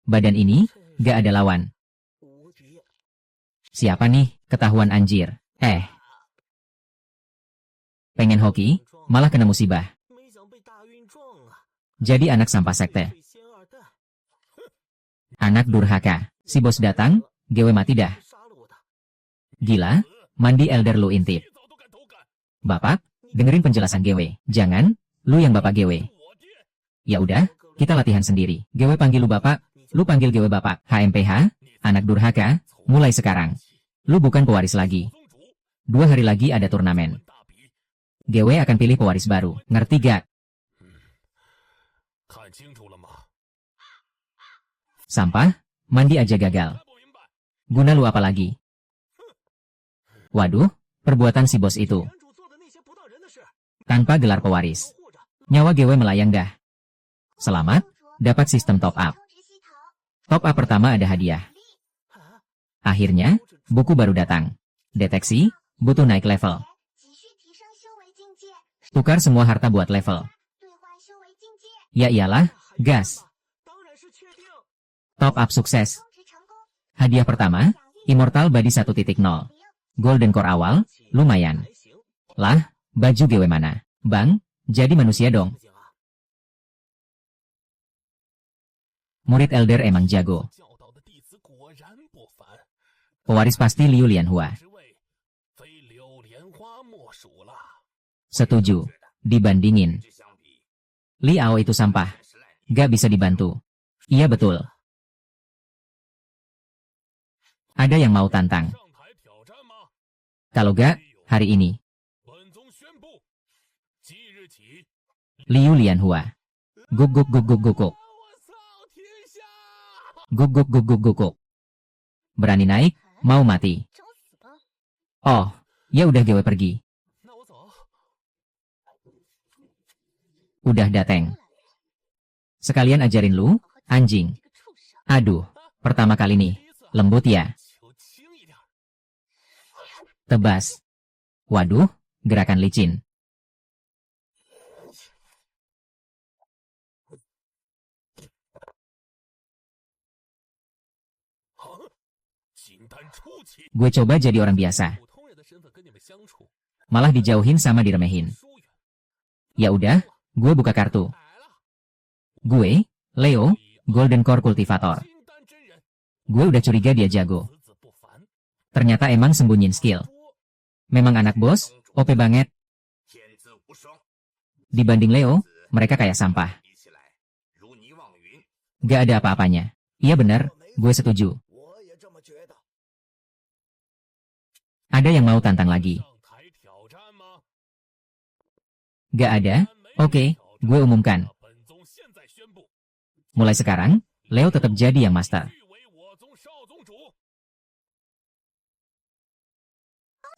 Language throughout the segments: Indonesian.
Badan ini, gak ada lawan. Siapa nih, ketahuan anjir. Pengen hoki, malah kena musibah. Jadi anak sampah sekte. Anak durhaka. Si bos datang, gewe mati dah. Gila, mandi elder lu intip. Bapak, dengerin penjelasan gewe. Jangan, lu yang bapak gewe. Ya udah, kita latihan sendiri. Gewe panggil lu bapak, lu panggil gewe bapak. HMPH, anak durhaka, mulai sekarang. Lu bukan pewaris lagi. 2 hari lagi ada turnamen. Gewe akan pilih pewaris baru, ngerti gak? Sampah, mandi aja gagal. Guna lu apa lagi? Waduh, perbuatan si bos itu. Tanpa gelar pewaris. Nyawa gewe melayang dah. Selamat, dapat sistem top up. Top up pertama ada hadiah. Akhirnya, buku baru datang. Deteksi, butuh naik level. Tukar semua harta buat level. Ya iyalah, gas. Top up sukses. Hadiah pertama, Immortal Body 1.0. Golden Core awal, lumayan. Lah, baju gewe mana? Bang, jadi manusia dong. Murid Elder emang jago. Pewaris pasti Liu Lianhua. Setuju, dibandingin. Liao itu sampah. Gak bisa dibantu. Iya betul. Ada yang mau tantang? Kalau gak, hari ini. Liu Lianhua. Guk guk guk guk guk guk. Guk guk guk guk guk guk. Berani naik, mau mati. Oh, ya udah gewe pergi. Udah dateng. Sekalian ajarin lu, anjing. Aduh, pertama kali nih. Lembut ya. Tebas. Waduh, gerakan licin. Gue coba jadi orang biasa. Malah dijauhin sama diremehin. Ya udah, gue buka kartu. Gue, Leo, Golden Core Cultivator. Gue udah curiga dia jago. Ternyata emang sembunyiin skill. Memang anak bos, OP banget. Dibanding Leo, mereka kayak sampah. Gak ada apa-apanya. Iya bener, gue setuju. Ada yang mau tantang lagi? Gak ada? Oke, gue umumkan. Mulai sekarang, Leo tetap jadi yang master.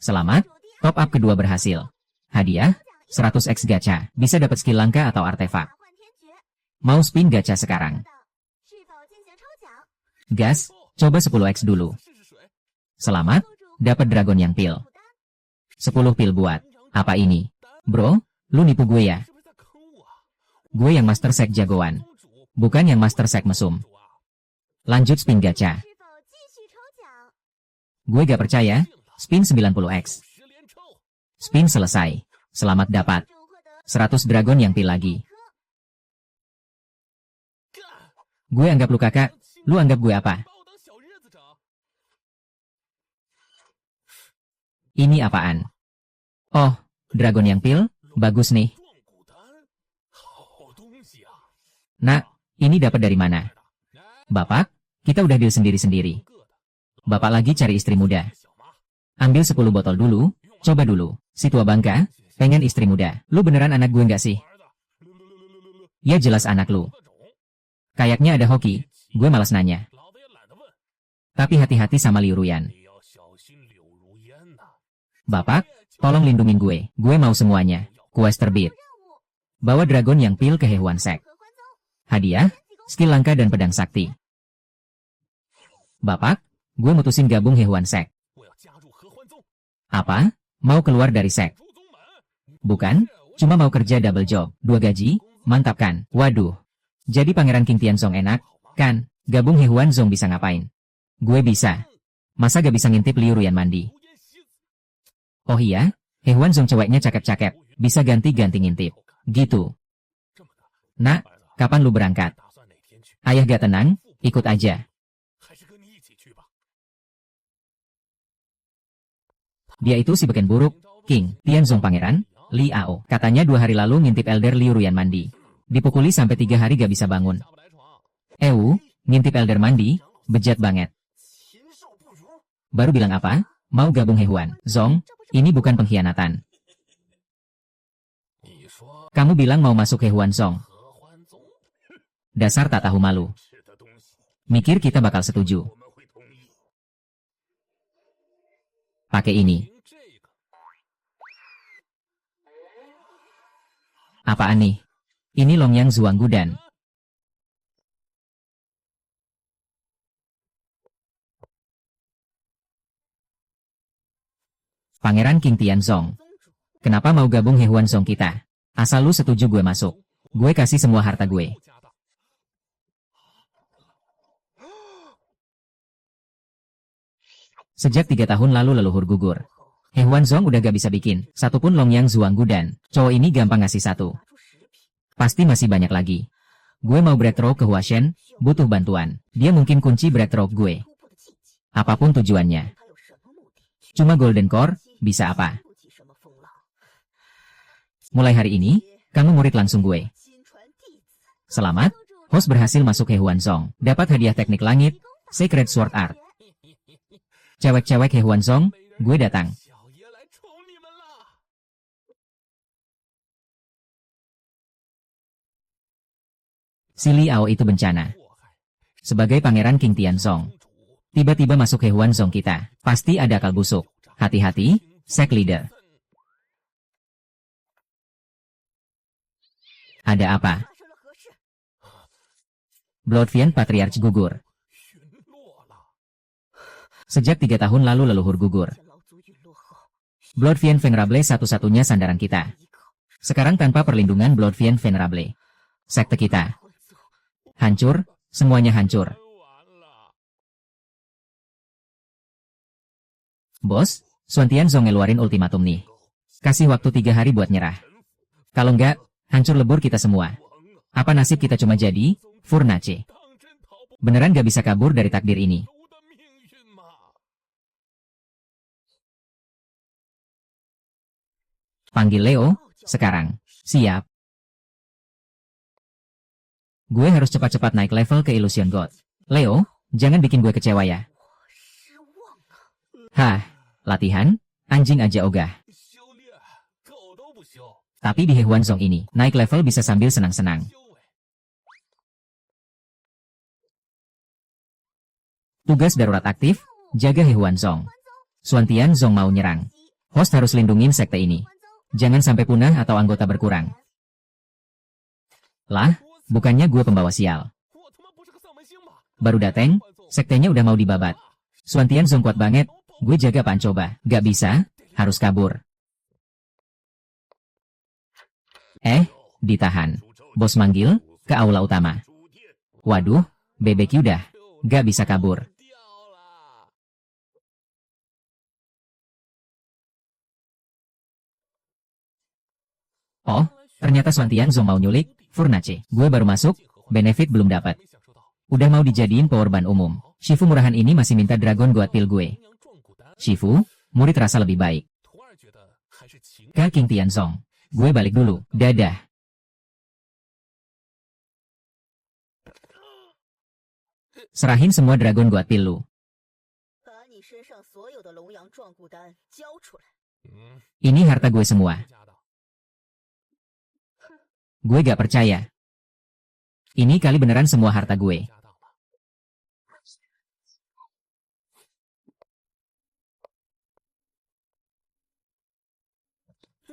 Selamat, top up kedua berhasil. Hadiah, 100x gacha, bisa dapat skill langka atau artefak. Mau spin gacha sekarang? Gas, coba 10x dulu. Selamat, dapat dragon yang pil. 10 pil buat, apa ini? Bro, lu nipu gue ya? Gue yang master sek jagoan. Bukan yang master sek mesum. Lanjut spin gacha. Gue gak percaya. Spin 90x. Spin selesai. Selamat dapat 100 dragon yang pil lagi. Gue anggap lu kakak, lu anggap gue apa? Ini apaan? Oh, dragon yang pil, bagus nih. Nak, ini dapat dari mana? Bapak, kita udah deal sendiri-sendiri. Bapak lagi cari istri muda. Ambil 10 botol dulu, coba dulu. Si tua bangka, pengen istri muda. Lu beneran anak gue nggak sih? Ya jelas anak lu. Kayaknya ada hoki, gue malas nanya. Tapi hati-hati sama Liu Ruyan. Bapak, tolong lindungin gue mau semuanya. Quest terbit. Bawa dragon yang pil ke Hehuan Sek. Hadiah, skill langka dan pedang sakti. Bapak, gue mutusin gabung Hehuan Sek. Apa? Mau keluar dari sek? Bukan, cuma mau kerja double job, 2 gaji, mantap kan? Waduh. Jadi Pangeran King Tianzong enak, kan? Gabung Hehuan Zong bisa ngapain? Gue bisa. Masa gak bisa ngintip Liu Ruyan mandi? Oh iya, Hehuan Zong ceweknya cakep-cakep, bisa ganti-ganti ngintip. Gitu. Nak, kapan lu berangkat? Ayah gak tenang, ikut aja. Dia itu si beken buruk, King Tianzong Pangeran, Li Ao. Katanya 2 hari lalu ngintip Elder Liu Ruyan mandi. Dipukuli sampai 3 hari gak bisa bangun. Ngintip Elder mandi, bejat banget. Baru bilang apa? Mau gabung Hehuan Zong, ini bukan pengkhianatan. Kamu bilang mau masuk Hehuan Zong. Dasar tak tahu malu. Mikir kita bakal setuju. Pakai ini. Apaan nih? Ini Longyang Zhuang Gudan. Pangeran King Tianzong. Kenapa mau gabung Hehuan Zong kita? Asal lu setuju gue masuk. Gue kasih semua harta gue. Sejak 3 tahun lalu leluhur gugur. Hehuan Zong udah gak bisa bikin satupun Longyang Zhuang Gudan. Cowok ini gampang ngasih satu. Pasti masih banyak lagi. Gue mau breakthrough ke Huashen, butuh bantuan. Dia mungkin kunci breakthrough gue. Apapun tujuannya. Cuma Golden Core, bisa apa? Mulai hari ini, kamu murid langsung gue. Selamat, host berhasil masuk Hehuan Zong. Dapat hadiah teknik langit, Sacred Sword Art. Cewek-cewek Hehuan Zong, gue datang. Si Li Ao itu bencana. Sebagai pangeran King Tianzong, tiba-tiba masuk Hehuan Zong kita. Pasti ada akal busuk. Hati-hati, sect leader. Ada apa? Bloodfiend Patriarch gugur. Sejak 3 tahun lalu leluhur gugur. Bloodfiend Venerable satu-satunya sandaran kita. Sekarang tanpa perlindungan Bloodfiend Venerable, sekte kita hancur, semuanya hancur. Bos, Xuan Tianzong ngeluarin ultimatum nih. Kasih waktu 3 hari buat nyerah. Kalau enggak, hancur lebur kita semua. Apa nasib kita cuma jadi Furnace? Beneran gak bisa kabur dari takdir ini. Panggil Leo, sekarang. Siap. Gue harus cepat-cepat naik level ke Illusion God. Leo, jangan bikin gue kecewa ya. Hah, latihan? Anjing aja ogah. Tapi di Hehuan Zong ini, naik level bisa sambil senang-senang. Tugas darurat aktif, jaga Hehuan Zong. Xuan Tianzong mau nyerang. Host harus lindungin sekte ini. Jangan sampai punah atau anggota berkurang. Lah, bukannya gue pembawa sial. Baru dateng, sektenya udah mau dibabat. Xuan Tianzong kuat banget, gue jaga apaan coba. Gak bisa, harus kabur. Ditahan. Bos manggil, ke aula utama. Waduh, BBQ dah. Gak bisa kabur. Oh, ternyata Xuan Tianzong mau nyulik Furnace. Gue baru masuk, benefit belum dapat. Udah mau dijadiin power ban umum. Shifu murahan ini masih minta Dragon God Pill gue. Shifu, murid rasa lebih baik. Kak King Tianzong, gue balik dulu. Dadah. Serahin semua Dragon God Pill lu. Ini harta gue semua. Gue gak percaya. Ini kali beneran semua harta gue.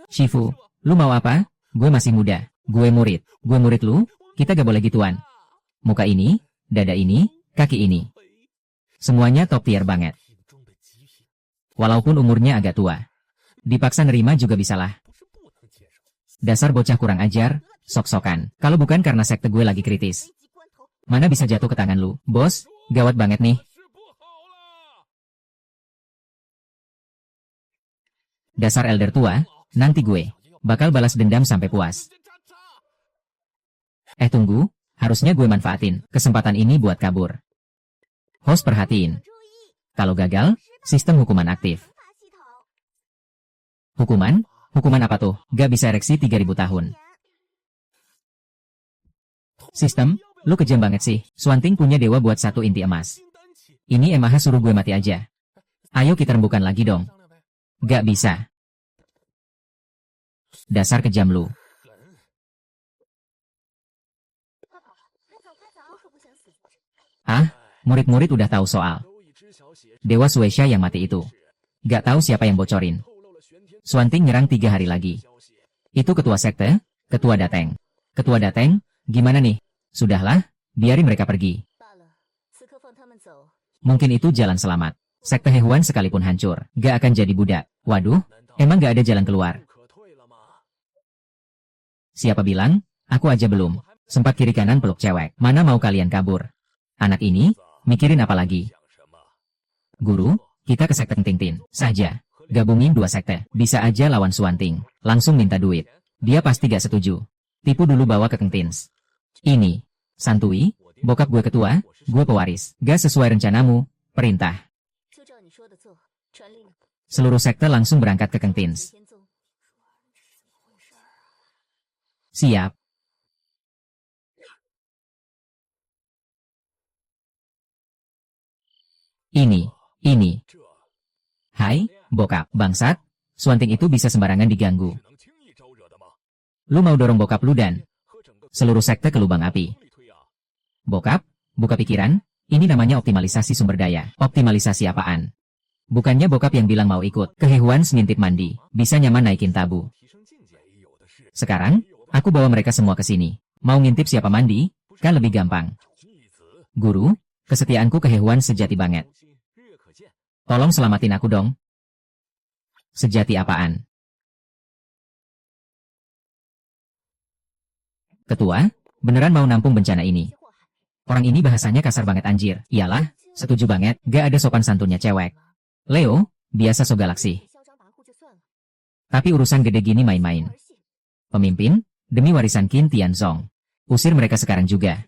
Shifu, lu mau apa? Gue masih muda. Gue murid. Gue murid lu, kita gak boleh gituan. Muka ini, dada ini, kaki ini. Semuanya top tier banget. Walaupun umurnya agak tua. Dipaksa nerima juga bisalah. Dasar bocah kurang ajar, sok-sokan. Kalau bukan karena sekte gue lagi kritis. Mana bisa jatuh ke tangan lu, bos? Gawat banget nih. Dasar elder tua, nanti gue bakal balas dendam sampai puas. Tunggu, harusnya gue manfaatin kesempatan ini buat kabur. Host perhatiin. Kalau gagal, sistem hukuman aktif. Hukuman? Hukuman apa tuh? Gak bisa ereksi 3000 tahun. Sistem, lu kejam banget sih. Swanting punya dewa buat 1 inti emas. Ini Emaha suruh gue mati aja. Ayo kita rembukan lagi dong. Gak bisa. Dasar kejam lu. Murid-murid udah tahu soal Dewa Suesha yang mati itu. Gak tahu siapa yang bocorin. Swanting nyerang 3 hari lagi. Itu ketua sekte, ketua dateng. Ketua dateng, gimana nih? Sudahlah, biarin mereka pergi. Mungkin itu jalan selamat. Sekte Hehuan sekalipun hancur, gak akan jadi budak. Waduh, emang gak ada jalan keluar? Siapa bilang? Aku aja belum sempat kiri kanan peluk cewek. Mana mau kalian kabur? Anak ini, mikirin apa lagi? Guru, kita ke sekte Tintin saja. Gabungin 2 sekte. Bisa aja lawan Swanting. Langsung minta duit. Dia pasti gak setuju. Tipu dulu bawa ke Kengtins. Ini, santui, bokap gue ketua, gue pewaris. Gak sesuai rencanamu, perintah. Seluruh sekte langsung berangkat ke Kengtins. Siap. Ini. Hai, bokap, bangsat. Swanting itu bisa sembarangan diganggu. Lu mau dorong bokap lu dan seluruh sekte ke lubang api. Bokap, buka pikiran, ini namanya optimalisasi sumber daya. Optimalisasi apaan? Bukannya bokap yang bilang mau ikut ke Hehuan ngintip mandi, bisa nyaman naikin tabu. Sekarang, aku bawa mereka semua ke sini. Mau ngintip siapa mandi, kan lebih gampang. Guru, kesetiaanku ke Hehuan sejati banget. Tolong selamatin aku dong. Sejati apaan? Ketua, beneran mau nampung bencana ini? Orang ini bahasanya kasar banget anjir. Iyalah, setuju banget, gak ada sopan santunnya cewek. Leo, biasa so galaksi. Tapi urusan gede gini main-main. Pemimpin, demi warisan Qin Tianzong. Usir mereka sekarang juga.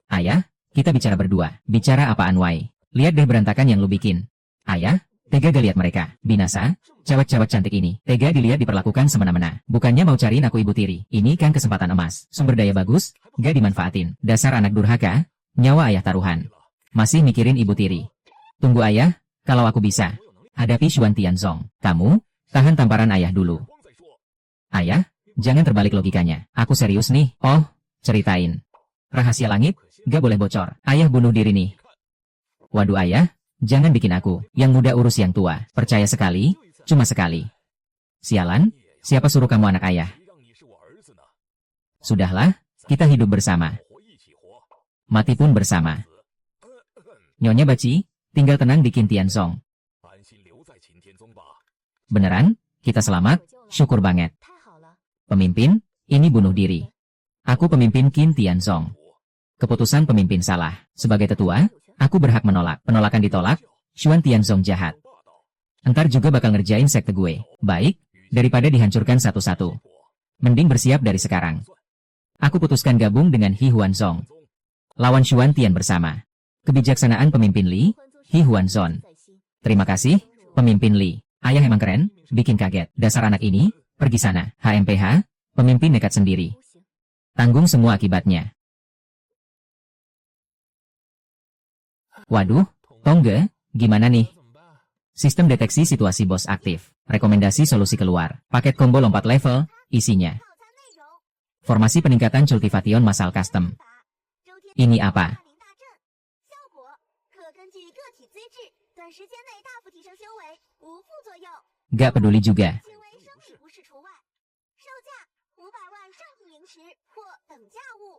Ayah, kita bicara berdua. Bicara apaan Wai? Lihat deh berantakan yang lu bikin. Ayah, tega gak lihat mereka? Binasa? Cewek-cewek cantik ini, tega dilihat diperlakukan semena-mena. Bukannya mau cariin aku ibu tiri. Ini kan kesempatan emas. Sumber daya bagus, gak dimanfaatin. Dasar anak durhaka, nyawa ayah taruhan. Masih mikirin ibu tiri. Tunggu ayah, kalau aku bisa hadapi Xuan Tianzong. Kamu, tahan tamparan ayah dulu. Ayah, jangan terbalik logikanya. Aku serius nih. Oh, ceritain. Rahasia langit, gak boleh bocor. Ayah bunuh diri nih. Waduh ayah, jangan bikin aku yang muda urus yang tua. Percaya sekali, cuma sekali. Sialan, siapa suruh kamu anak ayah? Sudahlah, kita hidup bersama. Mati pun bersama. Nyonya Baci, tinggal tenang di Qin Tianzong. Beneran, kita selamat, syukur banget. Pemimpin, ini bunuh diri. Aku pemimpin Qin Tianzong. Keputusan pemimpin salah. Sebagai tetua, aku berhak menolak. Penolakan ditolak, Xuan Tianzong jahat. Entar juga bakal ngerjain sekte gue. Baik, daripada dihancurkan satu-satu. Mending bersiap dari sekarang. Aku putuskan gabung dengan He Huanzong. Lawan Xuan Tian bersama. Kebijaksanaan pemimpin Li, He Huanzong. Terima kasih, pemimpin Li. Ayah emang keren, bikin kaget. Dasar anak ini, pergi sana. HMPH, pemimpin nekat sendiri. Tanggung semua akibatnya. Waduh, Tongge, gimana nih? Sistem deteksi situasi bos aktif. Rekomendasi solusi keluar. Paket combo lompat level, isinya. Formasi peningkatan cultivation massal custom. Ini apa? Gak peduli juga.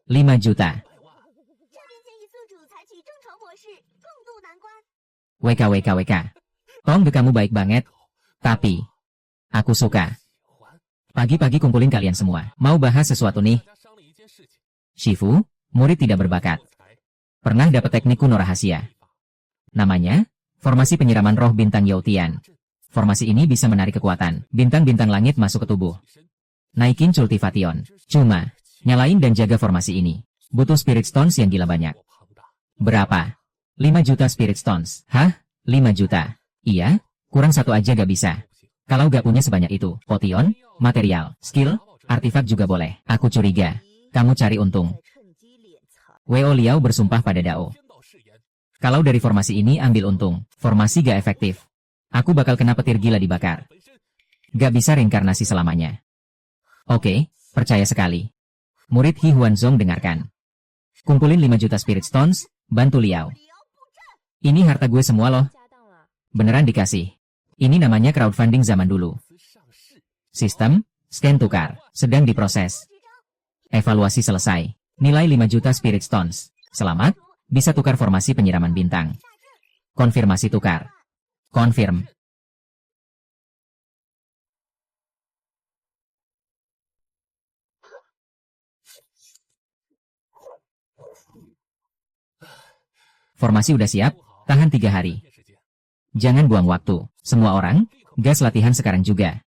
5 juta. WK. Tongge kamu baik banget. Tapi, aku suka. Pagi-pagi kumpulin kalian semua. Mau bahas sesuatu nih. Shifu, murid tidak berbakat. Pernah dapat teknik kuno rahasia. Namanya, formasi penyiraman roh bintang Yautian. Formasi ini bisa menarik kekuatan bintang-bintang langit masuk ke tubuh. Naikin cultivation. Cuma, nyalain dan jaga formasi ini. Butuh spirit stones yang gila banyak. Berapa? 5 juta spirit stones. Hah? 5 juta? Iya? Kurang satu aja gak bisa. Kalau gak punya sebanyak itu, potion, material, skill, artifak juga boleh. Aku curiga. Kamu cari untung. Weo Liao bersumpah pada Dao. Kalau dari formasi ini ambil untung, formasi gak efektif. Aku bakal kena petir gila dibakar. Gak bisa reinkarnasi selamanya. Oke, percaya sekali. Murid Hi Huanzong dengarkan. Kumpulin 5 juta spirit stones, bantu Liao. Ini harta gue semua loh. Beneran dikasih. Ini namanya crowdfunding zaman dulu. Sistem, scan tukar, sedang diproses. Evaluasi selesai. Nilai 5 juta spirit stones. Selamat, bisa tukar formasi penyiraman bintang. Konfirmasi tukar. Confirm. Formasi udah siap, tahan 3 hari. Jangan buang waktu. Semua orang, gas latihan sekarang juga.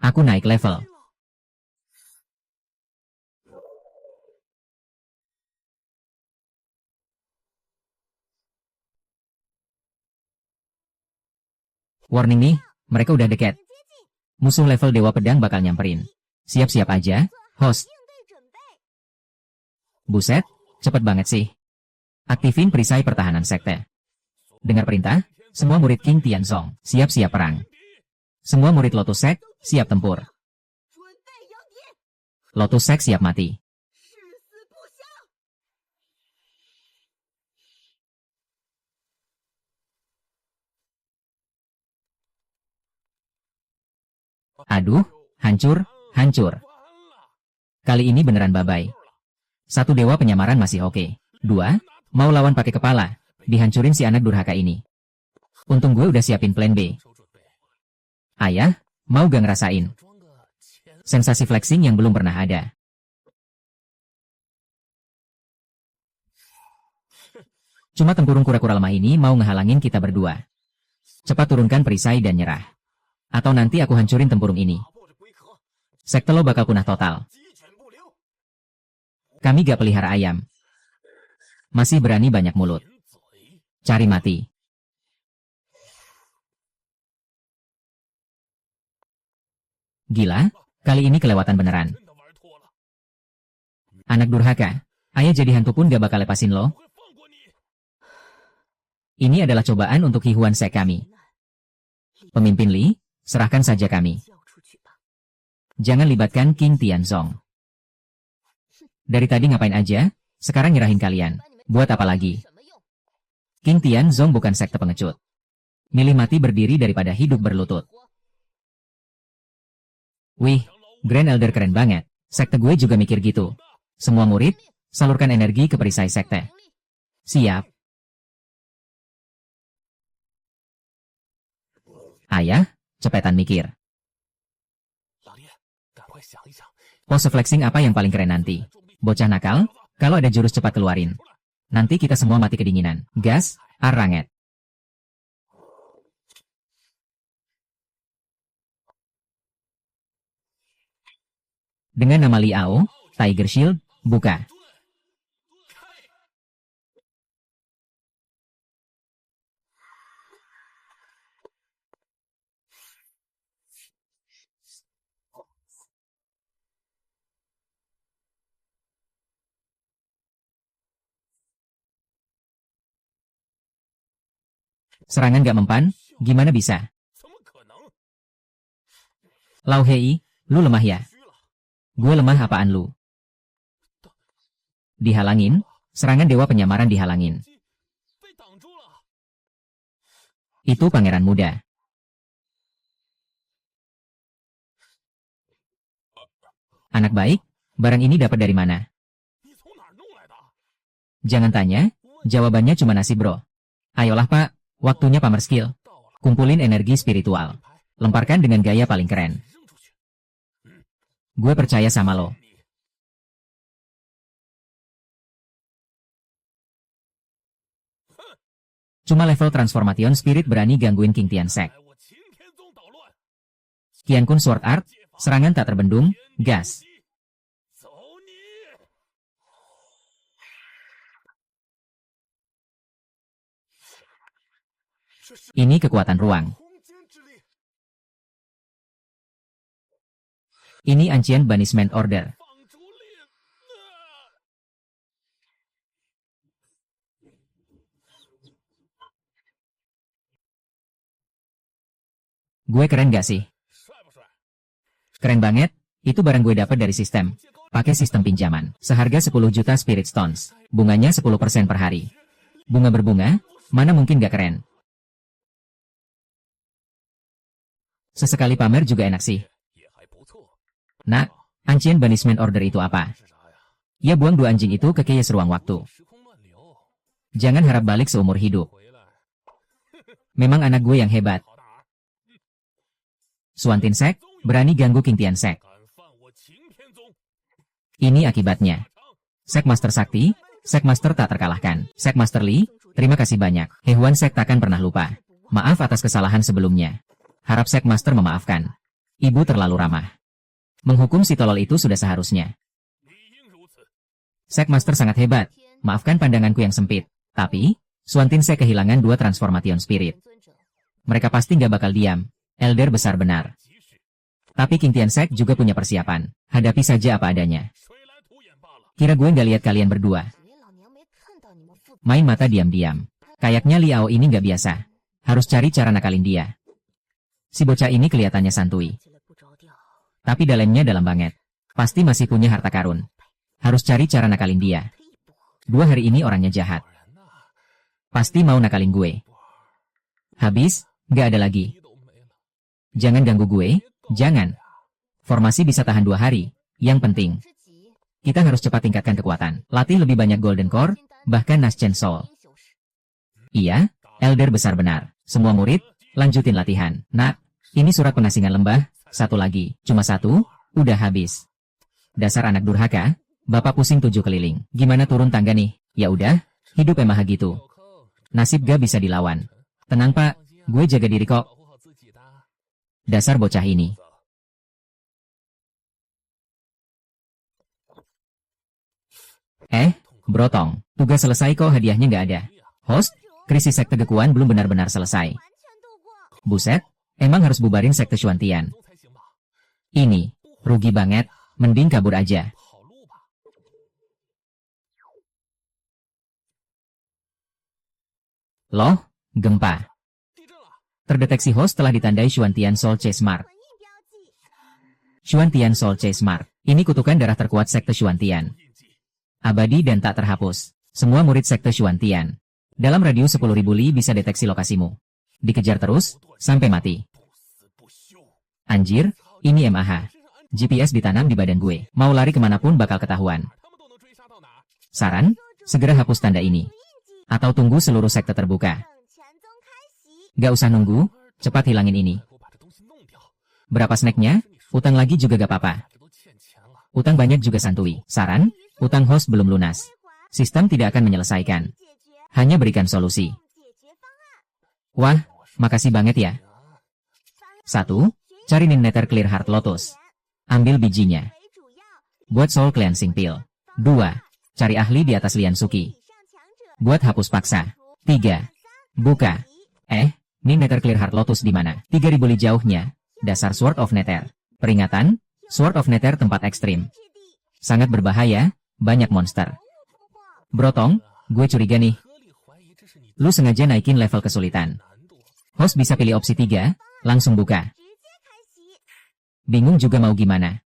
Aku naik level. Warning nih, mereka udah dekat. Musuh level Dewa Pedang bakal nyamperin. Siap-siap aja, host. Buset, cepet banget sih. Aktifin perisai pertahanan sekte. Dengar perintah, semua murid King Tianzong, siap-siap perang. Semua murid Lotus Sect, siap tempur. Lotus Sect siap mati. Aduh, hancur, hancur. Kali ini beneran babai. 1 dewa penyamaran masih oke. 2, mau lawan pakai kepala, dihancurin si anak durhaka ini. Untung gue udah siapin plan B. Ayah, mau gak ngerasain? Sensasi flexing yang belum pernah ada. Cuma tempurung kura-kura lemah ini mau ngehalangin kita berdua. Cepat turunkan perisai dan nyerah. Atau nanti aku hancurin tempurung ini. Sekte lo bakal punah total. Kami gak pelihara ayam. Masih berani banyak mulut. Cari mati. Gila, kali ini kelewatan beneran. Anak durhaka, ayah jadi hantu pun gak bakal lepasin lo. Ini adalah cobaan untuk Hi Huan Sek kami. Pemimpin Li, serahkan saja kami. Jangan libatkan King Tianzong. Dari tadi ngapain aja, sekarang nyerahin kalian. Buat apa lagi? King Tianzong bukan sekte pengecut. Milih mati berdiri daripada hidup berlutut. Wih, Grand Elder keren banget. Sekte gue juga mikir gitu. Semua murid, salurkan energi ke perisai sekte. Siap. Ayah, cepetan mikir. Pose flexing apa yang paling keren nanti? Bocah nakal, kalau ada jurus cepat keluarin. Nanti kita semua mati kedinginan. Gas, Aranget. Dengan nama Liao, Tiger Shield, buka. Serangan gak mempan, gimana bisa? Lau Hei, lu lemah ya? Gue lemah apaan lu? Dihalangin, serangan dewa penyamaran dihalangin. Itu pangeran muda. Anak baik, barang ini dapat dari mana? Jangan tanya, jawabannya cuma nasi bro. Ayolah pak, waktunya pamer skill. Kumpulin energi spiritual. Lemparkan dengan gaya paling keren. Gue percaya sama lo. Cuma level Transformation Spirit berani gangguin King Tiansek. Qian Kun Sword Art, serangan tak terbendung, gas. Ini kekuatan ruang. Ini Ancient Banishment Order. Gue keren gak sih? Keren banget, itu barang gue dapat dari sistem. Pakai sistem pinjaman, seharga 10 juta Spirit Stones. Bunganya 10% per hari. Bunga berbunga, mana mungkin gak keren? Sesekali pamer juga enak sih. Nak, Ancient Banishment Order itu apa? Ya buang 2 anjing itu ke Chaos Ruang Waktu. Jangan harap balik seumur hidup. Memang anak gue yang hebat. Xuan Tinsek, berani ganggu King Tiansek. Ini akibatnya. Sekmaster Sakti, Sekmaster tak terkalahkan. Sekmaster Li, terima kasih banyak. Hehuan Sek takkan pernah lupa. Maaf atas kesalahan sebelumnya. Harap Sekmaster memaafkan. Ibu terlalu ramah. Menghukum si tolol itu sudah seharusnya. Sekmaster sangat hebat. Maafkan pandanganku yang sempit. Tapi, Xuan Tinsek kehilangan 2 Transformation Spirit. Mereka pasti nggak bakal diam. Elder besar benar. Tapi King Tiansek juga punya persiapan. Hadapi saja apa adanya. Kira gue nggak lihat kalian berdua. Main mata diam-diam. Kayaknya Liao ini nggak biasa. Harus cari cara nakalin dia. Si bocah ini kelihatannya santuy. Tapi dalamnya dalam banget. Pasti masih punya harta karun. Harus cari cara nakalin dia. 2 hari ini orangnya jahat. Pasti mau nakalin gue. Habis, nggak ada lagi. Jangan ganggu gue, jangan. Formasi bisa tahan 2 hari. Yang penting, kita harus cepat tingkatkan kekuatan. Latih lebih banyak Golden Core, bahkan Naschen Soul. Iya, Elder besar benar. Semua murid, lanjutin latihan. Nak, ini surat pengasingan lembah, 1 lagi. Cuma 1, udah habis. Dasar anak durhaka, bapak pusing 7 keliling. Gimana turun tangga nih? Ya udah, hidup emang gitu. Nasib gak bisa dilawan. Tenang pak, gue jaga diri kok. Dasar bocah ini. Brotong. Tugas selesai kok hadiahnya nggak ada. Host, krisis sekte Gekuan belum benar-benar selesai. Buset, emang harus bubarin sekte Xuantian. Ini, rugi banget, mending kabur aja. Loh, gempa. Terdeteksi host telah ditandai Xuantian Soul Chase Mark. Xuantian Soul Chase Mark. Ini kutukan darah terkuat sekte Xuantian. Abadi dan tak terhapus. Semua murid sekte Xuantian. Dalam radius 10.000 li bisa deteksi lokasimu. Dikejar terus, sampai mati. Anjir, ini MAH. GPS ditanam di badan gue. Mau lari kemanapun bakal ketahuan. Saran, segera hapus tanda ini. Atau tunggu seluruh sekte terbuka. Gak usah nunggu, cepat hilangin ini. Berapa snacknya? Utang lagi juga gak apa-apa. Utang banyak juga santuy. Saran, utang host belum lunas. Sistem tidak akan menyelesaikan. Hanya berikan solusi. Wah, makasih banget ya. 1. Cari Nether Clear Heart Lotus. Ambil bijinya. Buat Soul Cleansing Pill. 2. Cari ahli di atas Lian Suki. Buat hapus paksa. 3. Buka. Nih Nether Clear Heart Lotus di mana? 3.000 li jauhnya. Dasar Sword of Nether. Peringatan, Sword of Nether tempat ekstrim. Sangat berbahaya, banyak monster. Brotong, gue curiga nih. Lu sengaja naikin level kesulitan. Host bisa pilih opsi 3, langsung buka. Bingung juga mau gimana.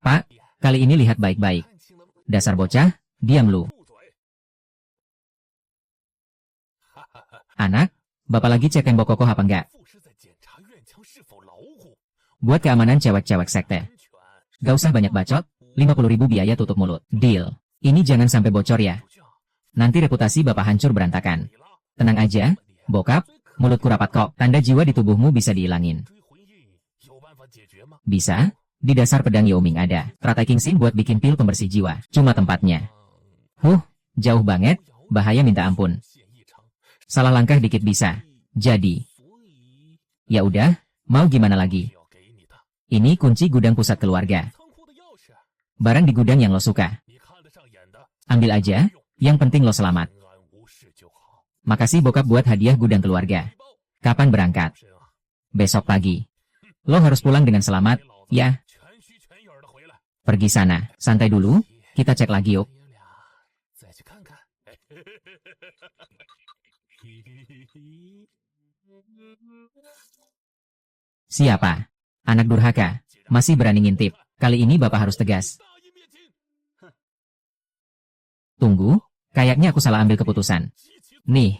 Pak, kali ini lihat baik-baik. Dasar bocah, diam lu. Anak, bapak lagi cek tembok kokoh apa enggak? Buat keamanan cewek-cewek sekte. Gak usah banyak bacot, 50.000 biaya tutup mulut. Deal. Ini jangan sampai bocor ya. Nanti reputasi bapak hancur berantakan. Tenang aja, bokap, mulutku rapat kok. Tanda jiwa di tubuhmu bisa dihilangin. Bisa? Di dasar pedang Yao Ming ada. Teratai King Sin buat bikin pil pembersih jiwa. Cuma tempatnya. Jauh banget, bahaya minta ampun. Salah langkah dikit bisa. Jadi. Ya udah, mau gimana lagi? Ini kunci gudang pusat keluarga. Barang di gudang yang lo suka. Ambil aja, yang penting lo selamat. Makasih bokap buat hadiah gudang keluarga. Kapan berangkat? Besok pagi. Lo harus pulang dengan selamat, ya? Pergi sana, santai dulu, kita cek lagi yuk. Siapa? Anak durhaka, masih berani ngintip. Kali ini bapak harus tegas. Tunggu, kayaknya aku salah ambil keputusan. Nih,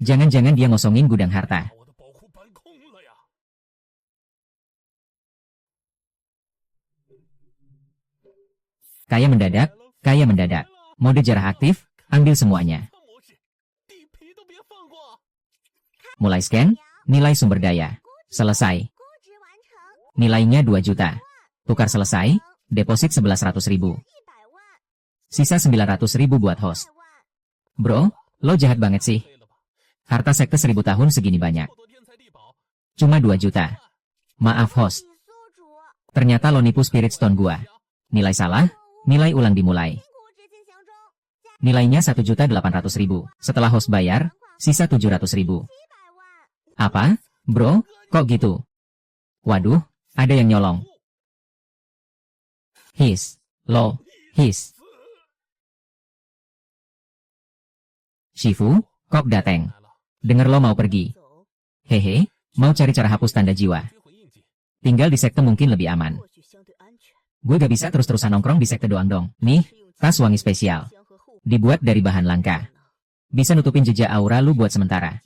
jangan-jangan dia ngosongin gudang harta. Kaya mendadak. Mode jarah aktif, ambil semuanya. Mulai scan, nilai sumber daya. Selesai. Nilainya 2 juta. Tukar selesai, deposit 1100.000. Sisa 900.000 buat host. Bro, lo jahat banget sih. Harta sekte 1000 tahun segini banyak. Cuma 2 juta. Maaf host. Ternyata lo nipu Spirit Stone gua. Nilai salah, nilai ulang dimulai. Nilainya 1.800.000. Setelah host bayar, sisa 700.000. Apa? Bro, kok gitu? Waduh, ada yang nyolong. His. Shifu, kok dateng? Denger lo mau pergi. Hehe, mau cari cara hapus tanda jiwa. Tinggal di sekte mungkin lebih aman. Gue gak bisa terus-terusan nongkrong di sekte doang dong. Nih, tas wangi spesial. Dibuat dari bahan langka. Bisa nutupin jejak aura lu buat sementara.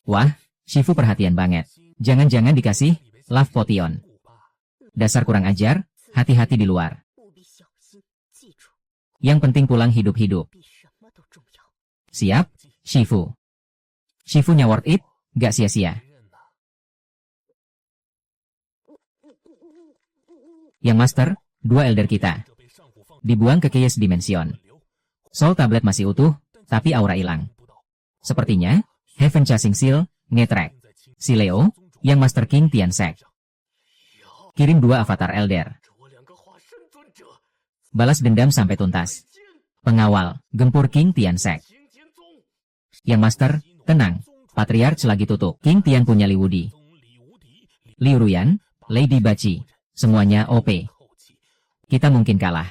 Wah, Shifu perhatian banget. Jangan-jangan dikasih love potion. Dasar kurang ajar, hati-hati di luar. Yang penting pulang hidup-hidup. Siap, Shifu. Shifunya worth it, gak sia-sia. Yang master, 2 elder kita. Dibuang ke Chaos Dimension. Soul tablet masih utuh, tapi aura hilang. Sepertinya, Heaven Chasing Seal, ngetrek. Si Leo, yang Master King Tiansek. Kirim 2 avatar elder. Balas dendam sampai tuntas. Pengawal, gempur King Tiansek. Yang Master, tenang. Patriarch lagi tutup. King Tian punya Li Wudi. Liu Ruyan, Lady Baci. Semuanya OP. Kita mungkin kalah.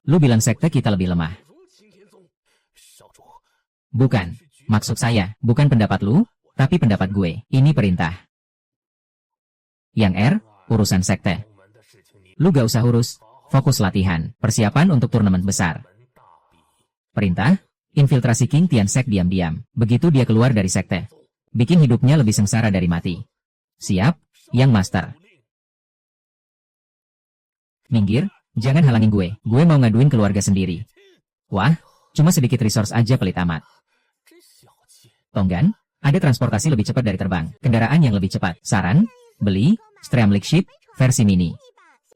Lu bilang sekte kita lebih lemah. Bukan. Maksud saya, bukan pendapat lu, tapi pendapat gue. Ini perintah. Yang R, urusan sekte. Lu gak usah urus. Fokus latihan. Persiapan untuk turnamen besar. Perintah, infiltrasi King Tiansek diam-diam. Begitu dia keluar dari sekte. Bikin hidupnya lebih sengsara dari mati. Siap, yang master. Minggir, jangan halangin gue. Gue mau ngaduin keluarga sendiri. Wah, cuma sedikit resource aja pelit amat. Tonggan, ada transportasi lebih cepat dari terbang. Kendaraan yang lebih cepat. Saran, beli, Streamlink Ship, versi mini.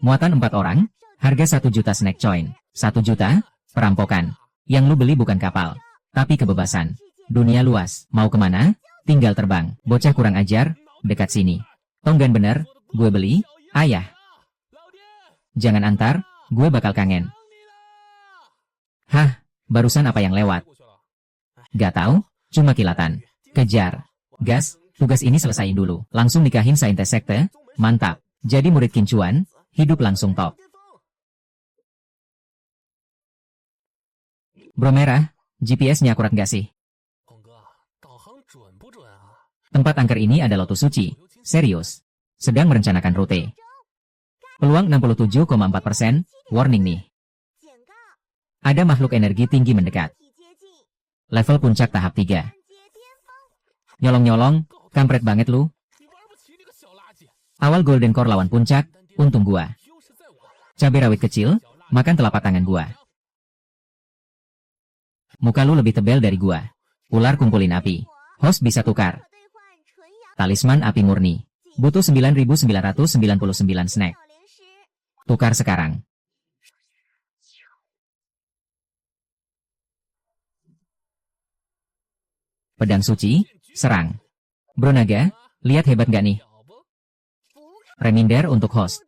Muatan 4 orang, harga 1 juta snack coin. 1 juta, perampokan. Yang lu beli bukan kapal, tapi kebebasan. Dunia luas, mau kemana? Tinggal terbang. Bocah kurang ajar, dekat sini. Tonggan bener, gue beli, ayah. Jangan antar, gue bakal kangen. Hah, barusan apa yang lewat? Gak tahu, cuma kilatan. Kejar. Gas, tugas ini selesaiin dulu. Langsung nikahin saintes sekte, mantap. Jadi murid kincuan, hidup langsung top. Bro merah, GPS-nya akurat gak sih? Tempat angker ini ada lotus suci. Serius. Sedang merencanakan rute. Peluang 67,4%, warning nih. Ada makhluk energi tinggi mendekat. Level puncak tahap 3. Nyolong-nyolong, kampret banget lu. Awal Golden Core lawan puncak, untung gua. Cabai rawit kecil, makan telapak tangan gua. Muka lu lebih tebal dari gua. Ular kumpulin api. Host bisa tukar. Talisman api murni. Butuh 9.999 snack. Tukar sekarang. Pedang suci, serang. Bro naga, lihat hebat gak nih? Reminder untuk host.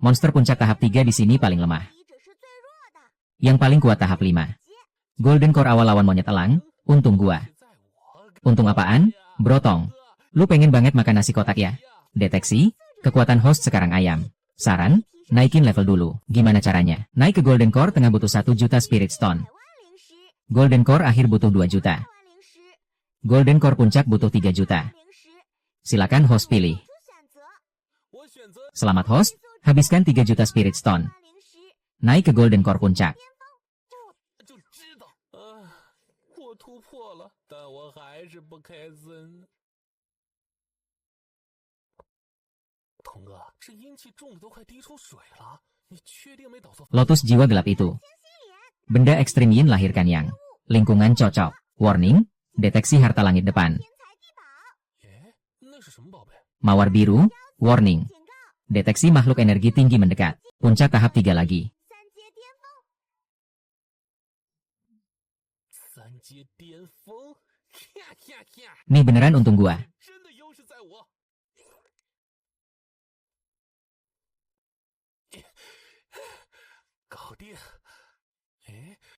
Monster puncak tahap 3 di sini paling lemah. Yang paling kuat tahap 5. Golden Core awal lawan monyet elang, untung gua. Untung apaan? Brotong. Lu pengen banget makan nasi kotak ya? Deteksi, kekuatan host sekarang ayam. Saran, naikin level dulu. Gimana caranya? Naik ke Golden Core tengah butuh 1 juta Spirit Stone. Golden Core akhir butuh 2 juta. Golden Core puncak butuh 3 juta. Silakan host pilih. Selamat host, habiskan 3 juta Spirit Stone. Naik ke Golden Core puncak. Lotus jiwa gelap itu. Benda ekstrim yin lahirkan yang. Lingkungan cocok. Warning, deteksi harta langit depan. Mawar biru, warning. Deteksi makhluk energi tinggi mendekat. Puncak tahap 3 lagi. Nih beneran untung gua.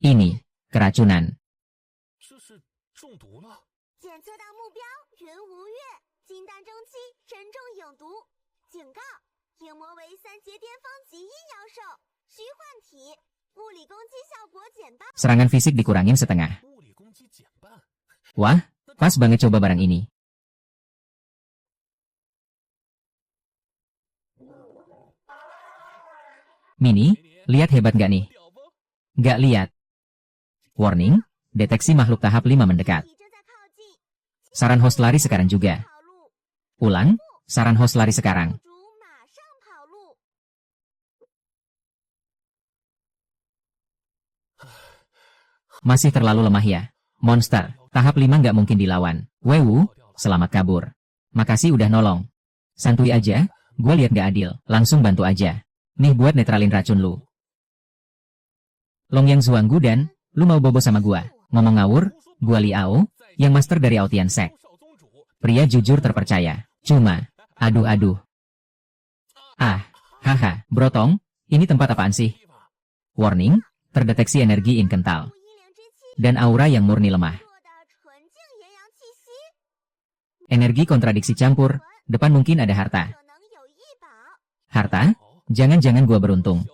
Ini, keracunan. Serangan fisik dikurangin setengah. Wah, pas banget coba barang ini. Mini, lihat hebat gak nih? Gak lihat. Warning, deteksi makhluk tahap 5 mendekat. Saran host lari sekarang juga. Ulang, saran host lari sekarang. Masih terlalu lemah ya. Monster, tahap 5 nggak mungkin dilawan. Wewu, selamat kabur. Makasih udah nolong. Santuy aja, gue liat gak adil. Langsung bantu aja. Nih buat netralin racun lu. Long Yang Zuanggu dan, lu mau bobo sama gua? Ngomong ngawur, gua Liao, yang master dari Aotian Sek. Pria jujur terpercaya. Cuma, aduh. Ah, haha, brotong, ini tempat apaan sih? Warning, terdeteksi energi in kental. Dan aura yang murni lemah. Energi kontradiksi campur, depan mungkin ada harta. Harta? Jangan-jangan gua beruntung.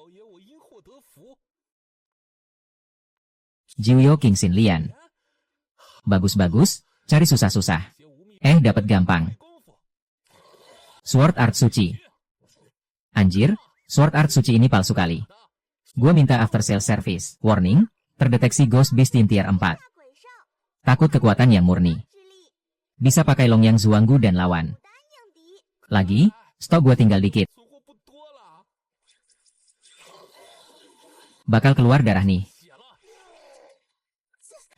Jiuyo King Xin Lian. Bagus-bagus, cari susah-susah. Dapat gampang. Sword Art Suci. Anjir, Sword Art Suci ini palsu kali. Gua minta after sale service. Warning, terdeteksi Ghost Beast in tier 4. Takut kekuatan yang murni. Bisa pakai Long Yang Zuanggu dan lawan. Lagi, stok gua tinggal dikit. Bakal keluar darah nih.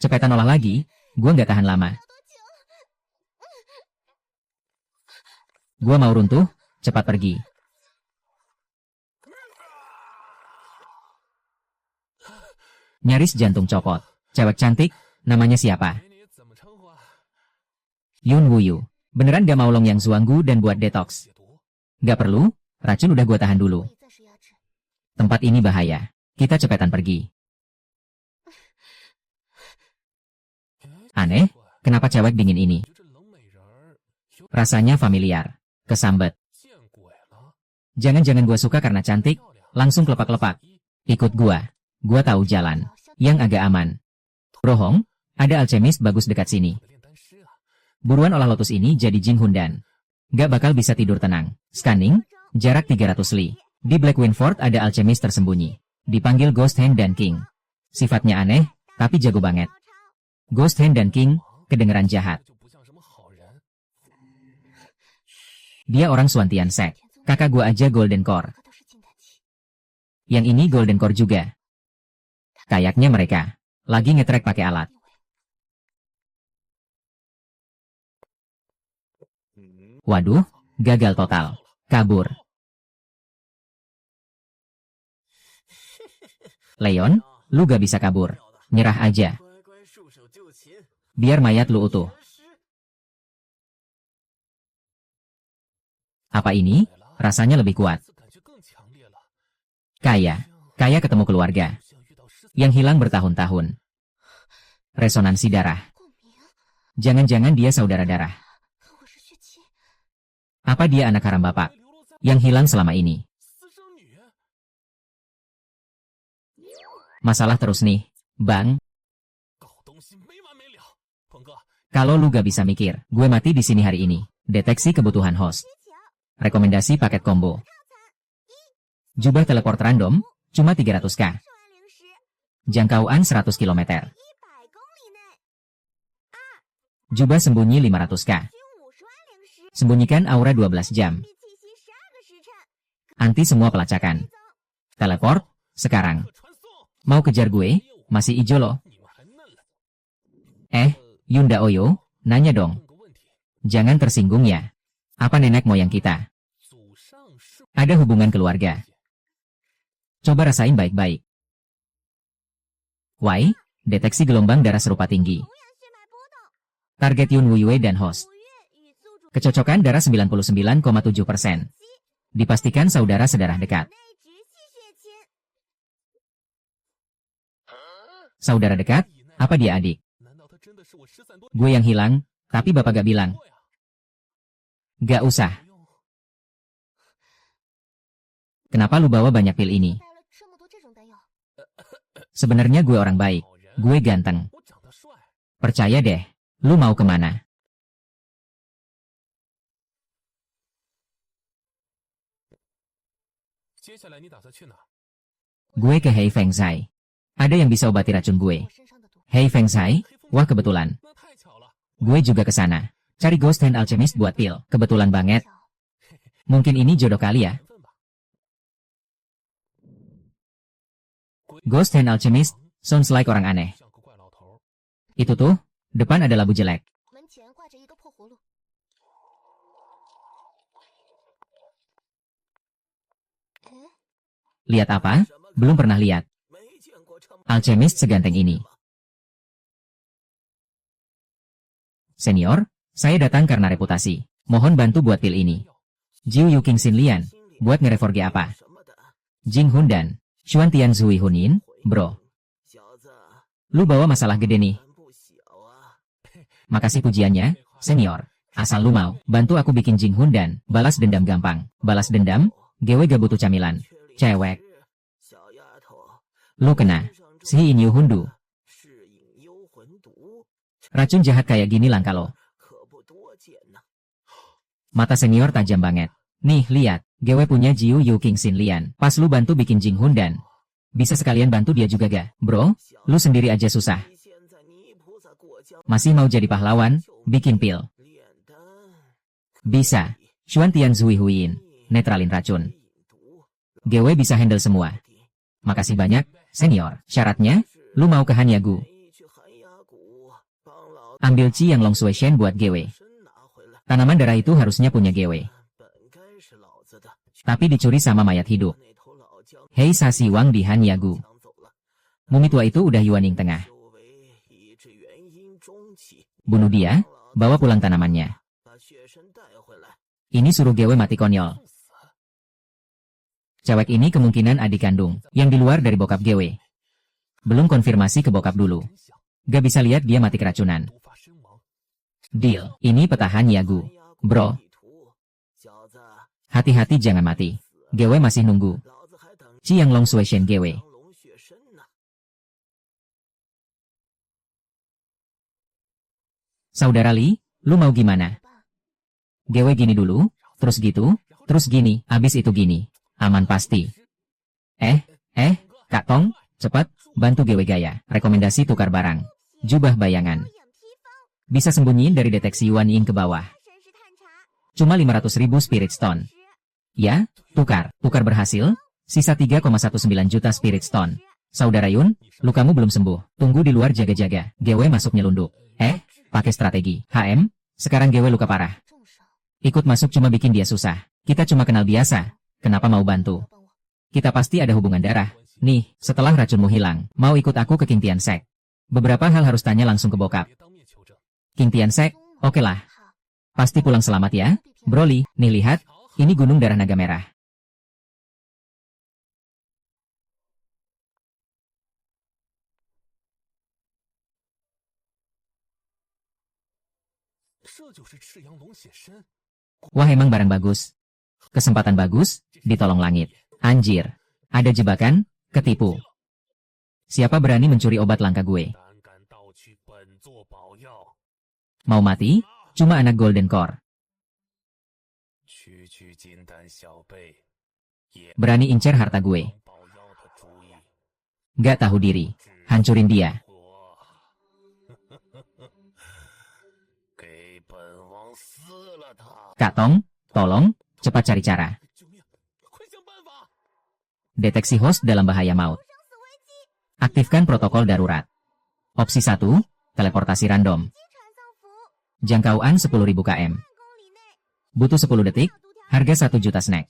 Cepetan olah lagi, gua nggak tahan lama. Gua mau runtuh, cepat pergi. Nyaris jantung copot. Cewek cantik, namanya siapa? Yun Wuyu. Beneran gak mau Long Yang Zuanggu dan buat detox? Gak perlu, racun udah gua tahan dulu. Tempat ini bahaya. Kita cepetan pergi. Aneh, kenapa cewek dingin ini? Rasanya familiar. Kesambet. Jangan-jangan gua suka karena cantik, langsung kelepak-lepak. Ikut gua. Gua tahu jalan. Yang agak aman. Rohong, ada alchemist bagus dekat sini. Buruan olah lotus ini jadi Jing Hundan. Gak bakal bisa tidur tenang. Scanning, jarak 300 li. Di Black Wind Fort ada alchemist tersembunyi. Dipanggil Ghost Hand dan King. Sifatnya aneh, tapi jago banget. Ghost Hand dan King, kedengeran jahat. Dia orang Swantian Sek. Kakak gua aja Golden Core. Yang ini golden core juga. Kayaknya mereka lagi ngetrack pakai alat. Waduh, gagal total. Kabur. Leon, lu gak bisa kabur. Nyerah aja. Biar mayat lu utuh. Apa ini? Rasanya lebih kuat. Kaya ketemu keluarga. Yang hilang bertahun-tahun. Resonansi darah. Jangan-jangan dia saudara darah. Apa dia anak haram bapak? Yang hilang selama ini. Masalah terus nih, Bang. Kalau lu gak bisa mikir, gue mati di sini hari ini. Deteksi kebutuhan host. Rekomendasi paket combo. Jubah teleport random, cuma 300k. Jangkauan 100 km. Jubah sembunyi 500k. Sembunyikan aura 12 jam. Anti semua pelacakan. Teleport, sekarang. Mau kejar gue? Masih ijo loh. Yunda Oyo, nanya dong. Jangan tersinggung ya. Apa nenek moyang kita? Ada hubungan keluarga. Coba rasain baik-baik. Why? Deteksi gelombang darah serupa tinggi. Target Yun Wuyue dan host. Kecocokan darah 99,7%. Dipastikan saudara sedarah dekat. Saudara dekat? Apa dia adik? Gue yang hilang, tapi bapak gak bilang. Gak usah. Kenapa lu bawa banyak pil ini? Sebenarnya gue orang baik. Gue ganteng. Percaya deh. Lu mau kemana? Gue ke Hei Feng Zai. Ada yang bisa obati racun gue. Hei Feng Zai? Wah kebetulan. Gue juga ke sana. Cari Ghost Hand Alchemist buat pil. Kebetulan banget. Mungkin ini jodoh kali ya. Ghost Hand Alchemist, sounds like orang aneh. Itu tuh, depan ada labu jelek. Lihat apa? Belum pernah lihat. Alchemist seganteng ini. Senior, saya datang karena reputasi. Mohon bantu buat pil ini. Jiu Yu King Xin Lian, buat ngereforge apa? Jing Hundan, Xuan Tian Zui Hunin, bro. Lu bawa masalah gede nih. Makasih pujiannya, senior. Asal lu mau, bantu aku bikin Jing Hundan, balas dendam gampang. Balas dendam? Gewe gak butuh camilan. Cewek. Lu kena. Si Yin Yu Hundu. Racun jahat kayak gini langka lo. Mata senior tajam banget. Nih, lihat. Gewe punya Jiu Yu King Xin Lian. Pas lu bantu bikin Jing Hundan. Bisa sekalian bantu dia juga ga? Bro, lu sendiri aja susah. Masih mau jadi pahlawan? Bikin pil. Bisa. Xuan Tian Zui Huyin. Netralin racun. Gewe bisa handle semua. Makasih banyak, senior. Syaratnya, lu mau ke Hanyagu. Ambil Qi yang Long Sui Shen buat Gewe. Tanaman darah itu harusnya punya Gewe. Tapi dicuri sama mayat hidup. Hei Sasi Wang di Hanyagu. Mumi tua itu udah Yuaning tengah. Bunuh dia, bawa pulang tanamannya. Ini suruh Gewe mati konyol. Cewek ini kemungkinan adik kandung, yang di luar dari bokap Gewe. Belum konfirmasi ke bokap dulu. Gak bisa lihat dia mati keracunan. Deal, ini peta Hanyagu. Bro. Hati-hati jangan mati. Gewe masih nunggu. Qi yang Long Sui Shen Gewe. Saudara Li, lu mau gimana? Gewe gini dulu, terus gitu, terus gini, abis itu gini. Aman pasti. Kak Tong, cepat, bantu Gewe gaya. Rekomendasi tukar barang. Jubah bayangan. Bisa sembunyiin dari deteksi Yuan Ying ke bawah. Cuma 500.000 Spirit Stone. Ya, tukar. Tukar berhasil. Sisa 3,19 juta Spirit Stone. Saudara Yun, lukamu belum sembuh. Tunggu di luar jaga-jaga. GW masuk nyelundup. Pakai strategi. HM, sekarang GW luka parah. Ikut masuk cuma bikin dia susah. Kita cuma kenal biasa. Kenapa mau bantu? Kita pasti ada hubungan darah. Nih, setelah racunmu hilang, mau ikut aku ke King Tiansek. Beberapa hal harus tanya langsung ke bokap. King Tiansek, oke lah. Pasti pulang selamat ya. Broly, nih lihat, ini gunung darah naga merah. Wah emang barang bagus. Kesempatan bagus, ditolong langit. Anjir, ada jebakan, ketipu. Siapa berani mencuri obat langka gue? Mau mati? Cuma anak Golden Core. Berani incer harta gue. Gak tahu diri. Hancurin dia. Kak Tong, tolong, cepat cari cara. Deteksi host dalam bahaya maut. Aktifkan protokol darurat. Opsi 1, teleportasi random. Jangkauan 10.000 km. Butuh 10 detik, harga 1 juta snack.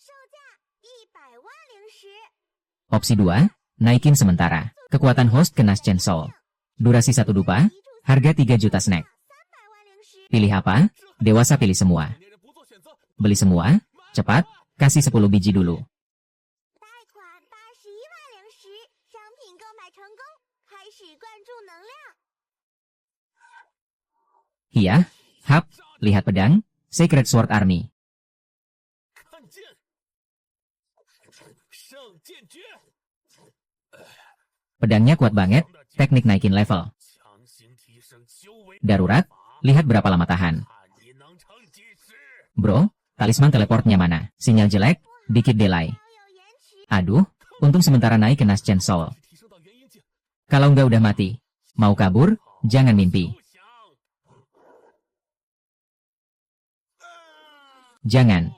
Opsi 2, naikin sementara. Kekuatan host kena chainsaw. Durasi 1 dupa, harga 3 juta snack. Pilih apa? Dewasa pilih semua. Beli semua, cepat, kasih 10 biji dulu. Iya, hap, lihat pedang, Sacred Sword Army. Pedangnya kuat banget, teknik naikin level. Darurat, lihat berapa lama tahan. Bro, talisman teleportnya mana? Sinyal jelek, dikit delay. Aduh, untung sementara naik ke Nash Chainsaw. Kalau nggak udah mati. Mau kabur, jangan mimpi. Jangan.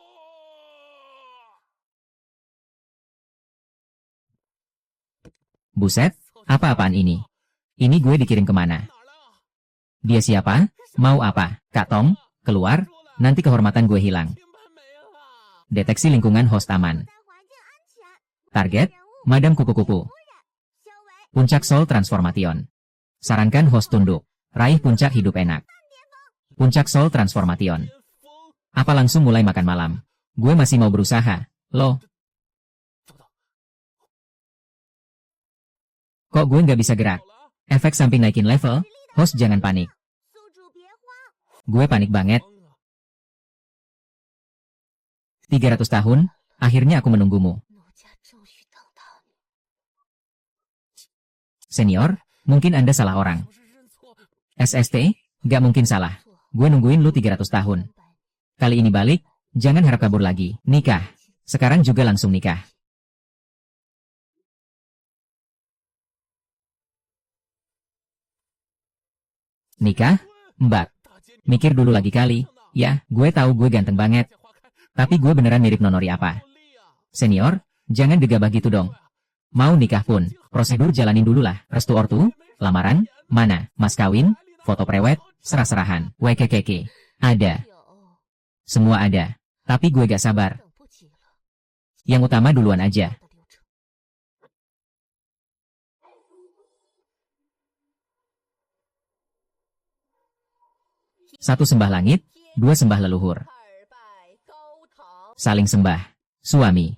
Buset, apa-apaan ini? Ini gue dikirim kemana? Dia siapa? Mau apa? Kak Tong, keluar, nanti kehormatan gue hilang. Deteksi lingkungan host aman. Target, Madam Kupu-Kupu. Puncak Soul Transformation. Sarankan host tunduk. Raih puncak hidup enak. Puncak Soul Transformation. Apa langsung mulai makan malam? Gue masih mau berusaha, loh. Kok gue nggak bisa gerak? Efek samping naikin level, host jangan panik. Gue panik banget. 300 tahun, akhirnya aku menunggumu. Senior, mungkin Anda salah orang. SST, gak mungkin salah. Gue nungguin lu 300 tahun. Kali ini balik, jangan harap kabur lagi. Nikah. Sekarang juga langsung nikah. Nikah? Mbak. Mikir dulu lagi kali. Ya, gue tahu gue ganteng banget. Tapi gue beneran mirip Nonori apa? Senior, jangan gegabah gitu dong. Mau nikah pun, prosedur jalanin dulu lah. Restu ortu, lamaran, mana, mas kawin, foto prewed, serah-serahan, WKKK. Ada. Semua ada. Tapi gue gak sabar. Yang utama duluan aja. Satu sembah langit, dua sembah leluhur. Saling sembah. Suami.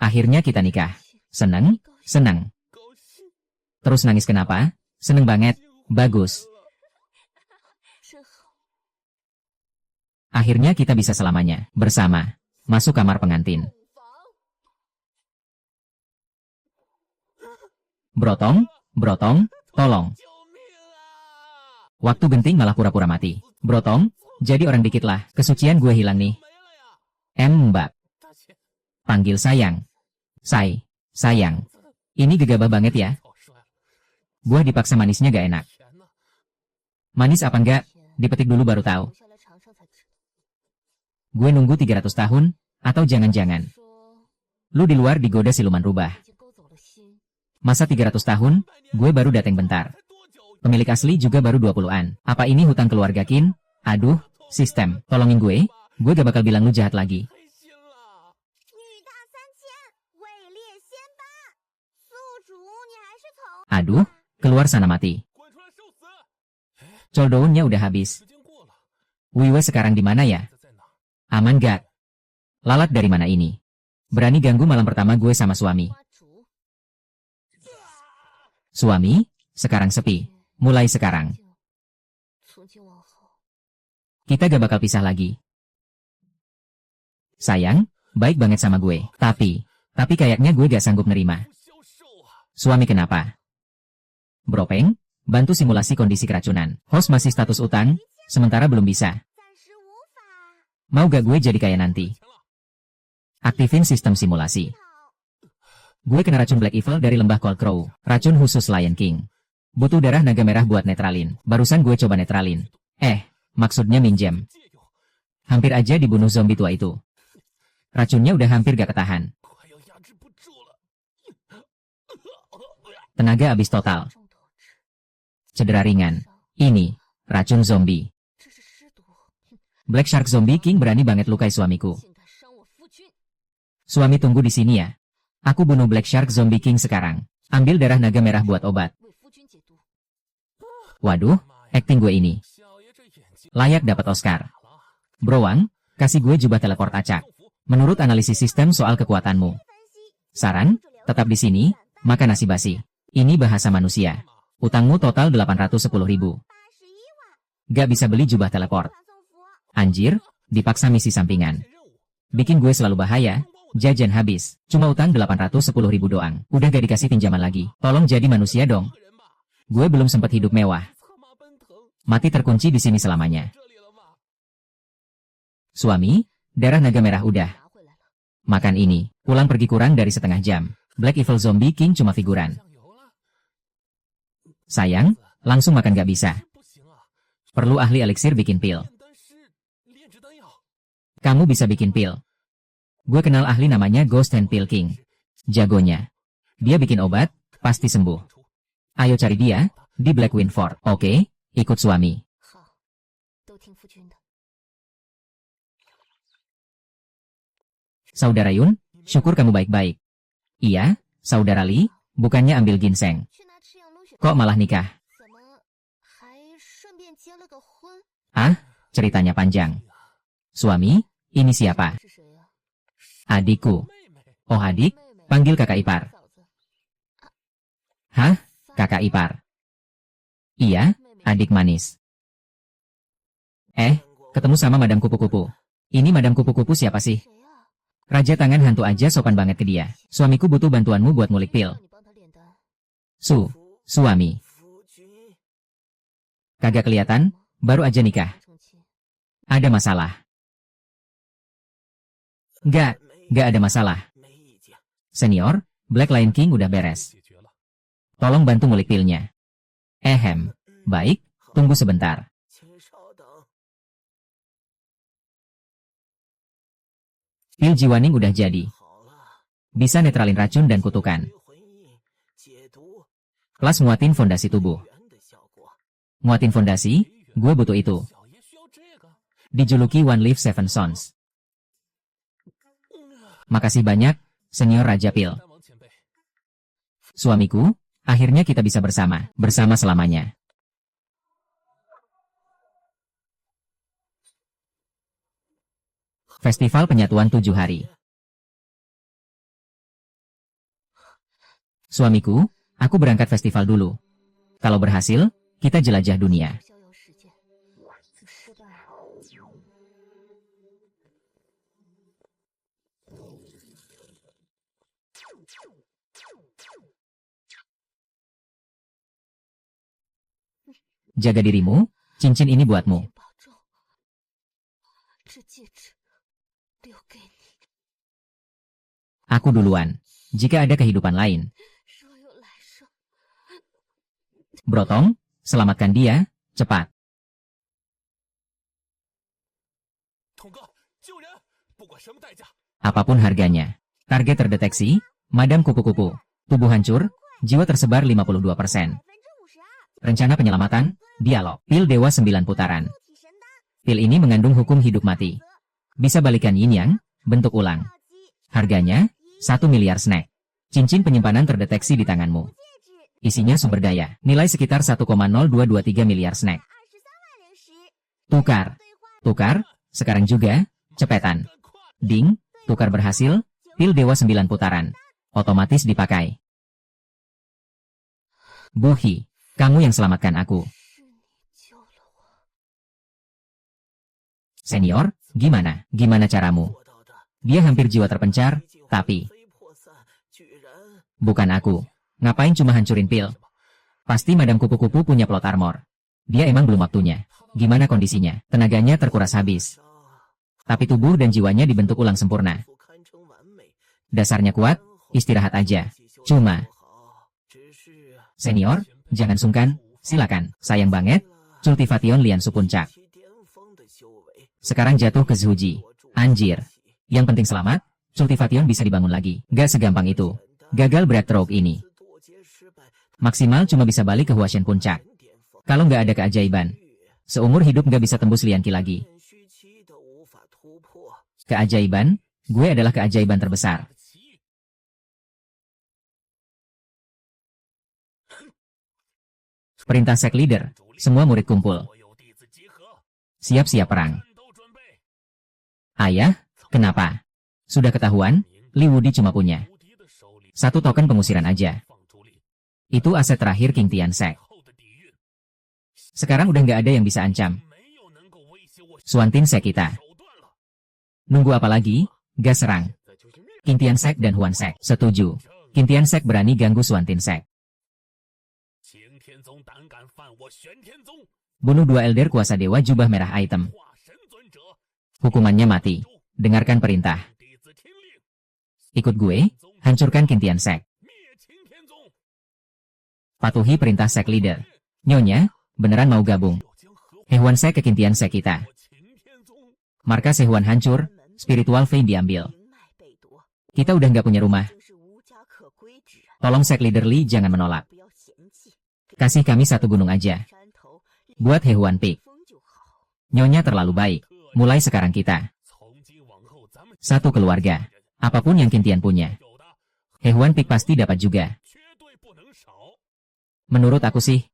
Akhirnya kita nikah. Seneng? Seneng. Terus nangis kenapa? Seneng banget. Bagus. Akhirnya kita bisa selamanya. Bersama. Masuk kamar pengantin. Brotong, Brotong, tolong. Waktu genting malah pura-pura mati. Brotong, jadi orang dikit lah. Kesucian gue hilang nih. Mbak. Panggil sayang. Sayang. Ini gegabah banget ya. Buah dipaksa manisnya gak enak. Manis apa enggak? Dipetik dulu baru tahu. Gue nunggu 300 tahun, atau jangan-jangan lu di luar digoda siluman rubah. Masa 300 tahun, gue baru dateng bentar. Pemilik asli juga baru 20-an. Apa ini hutang keluarga Kin? Aduh, sistem, tolongin gue gak bakal bilang lu jahat lagi. Aduh, keluar sana mati. Coldounnya udah habis. Wiwe sekarang di mana ya? Aman gak? Lalat dari mana ini? Berani ganggu malam pertama gue sama suami. Suami, sekarang sepi. Mulai sekarang. Kita gak bakal pisah lagi. Sayang, baik banget sama gue. Tapi kayaknya gue gak sanggup nerima. Suami kenapa? Bropeng, bantu simulasi kondisi keracunan. Host masih status utang, sementara belum bisa. Mau gak gue jadi kaya nanti? Aktifin sistem simulasi. Gue kena racun Black Evil dari lembah Cold Crow. Racun khusus Lion King. Butuh darah naga merah buat netralin. Barusan gue coba netralin. Maksudnya minjem. Hampir aja dibunuh zombie tua itu. Racunnya udah hampir gak ketahan. Tenaga habis total. Cedera ringan. Ini, racun zombie. Black Shark Zombie King berani banget lukai suamiku. Suami tunggu di sini ya. Aku bunuh Black Shark Zombie King sekarang. Ambil darah naga merah buat obat. Waduh, akting gue ini. Layak dapat Oscar. Browang, kasih gue jubah teleport acak. Menurut analisis sistem soal kekuatanmu. Saran, tetap di sini, makan nasi basi. Ini bahasa manusia. Utangmu total 810.000. Gak bisa beli jubah teleport. Anjir, dipaksa misi sampingan. Bikin gue selalu bahaya. Jajan habis, cuma utang 810.000 doang. Udah gak dikasih pinjaman lagi. Tolong jadi manusia dong. Gue belum sempat hidup mewah. Mati terkunci di sini selamanya. Suami, darah naga merah udah. Makan ini, pulang pergi kurang dari setengah jam. Black Evil Zombie King cuma figuran. Sayang, langsung makan gak bisa. Perlu ahli eliksir bikin pil. Kamu bisa bikin pil. Gue kenal ahli namanya Ghost and Pill King. Jagonya. Dia bikin obat, pasti sembuh. Ayo cari dia, di Black Wind Fort. Oke, ikut suami. Saudara Yun, syukur kamu baik-baik. Iya, Saudara Li, bukannya ambil ginseng. Kok malah nikah? Ah, ceritanya panjang. Suami, ini siapa? Adikku. Oh adik, panggil kakak ipar. Hah? Kakak ipar? Iya, adik manis. Ketemu sama Madam Kupu-Kupu. Ini Madam Kupu-Kupu siapa sih? Raja tangan hantu aja sopan banget ke dia. Suamiku butuh bantuanmu buat ngulik pil. Suami. Kagak kelihatan, baru aja nikah. Ada masalah? Gak ada masalah. Senior, Black Lion King udah beres. Tolong bantu ngulik pilnya. Baik, tunggu sebentar. Pil Jiwaning udah jadi. Bisa netralin racun dan kutukan. Kelas nguatin fondasi tubuh. Nguatin fondasi, gue butuh itu. Dijuluki One Leaf Seven Sons. Makasih banyak, Senior Raja Pil. Suamiku, akhirnya kita bisa bersama selamanya. Festival Penyatuan 7 hari. Suamiku, aku berangkat festival dulu. Kalau berhasil, kita jelajah dunia. Jaga dirimu, cincin ini buatmu. Aku duluan. Jika ada kehidupan lain. Brotong, selamatkan dia, cepat. Apapun harganya. Target terdeteksi, Madam Kupu-Kupu. Tubuh hancur, jiwa tersebar 52%. Rencana penyelamatan, dialog. Pil Dewa 9 putaran. Pil ini mengandung hukum hidup mati. Bisa balikan yin yang, bentuk ulang. Harganya, 1 miliar snack. Cincin penyimpanan terdeteksi di tanganmu. Isinya sumber daya, nilai sekitar 1,0223 miliar snack. Tukar. Tukar, sekarang juga, cepetan. Ding, tukar berhasil, pil Dewa 9 putaran. Otomatis dipakai. Buhi, kamu yang selamatkan aku. Senior, gimana? Gimana caramu? Dia hampir jiwa terpencar, tapi... Bukan aku. Ngapain cuma hancurin pil? Pasti Madam Kupu-Kupu punya plot armor. Dia emang belum waktunya. Gimana kondisinya? Tenaganya terkuras habis. Tapi tubuh dan jiwanya dibentuk ulang sempurna. Dasarnya kuat, istirahat aja. Cuma... Senior, jangan sungkan, silakan. Sayang banget, Cultivation Lian Supuncak. Sekarang jatuh ke Zhuji. Anjir. Yang penting selamat, Cultivation bisa dibangun lagi. Gak segampang itu. Gagal breakthrough ini. Maksimal cuma bisa balik ke Huashen Puncak. Kalau nggak ada keajaiban, seumur hidup nggak bisa tembus Lianqi lagi. Keajaiban, gue adalah keajaiban terbesar. Perintah sek leader, semua murid kumpul. Siap-siap perang. Ayah, kenapa? Sudah ketahuan, Li Wudi cuma punya 1 token pengusiran aja. Itu aset terakhir King Tiansek. Sekarang udah nggak ada yang bisa ancam Xuantin Sek kita. Nunggu apa lagi? Gas serang. King Tiansek dan Huan Sek setuju. King Tiansek berani ganggu Xuantin Sek. Bunuh 2 elder kuasa dewa jubah merah item. Hukumannya mati. Dengarkan perintah. Ikut gue, hancurkan King Tiansek. Patuhi perintah sek leader. Nyonya, beneran mau gabung? Hehuan Sek ke King Tiansek kita. Markas Hehuan hancur, spiritual vein diambil. Kita udah nggak punya rumah. Tolong sek leader Li jangan menolak. Kasih kami 1 gunung aja. Buat Hehuan Peak. Nyonya terlalu baik. Mulai sekarang kita 1 keluarga. Apapun yang Kintian punya, Hehuan Peak pasti dapat juga. Menurut aku sih.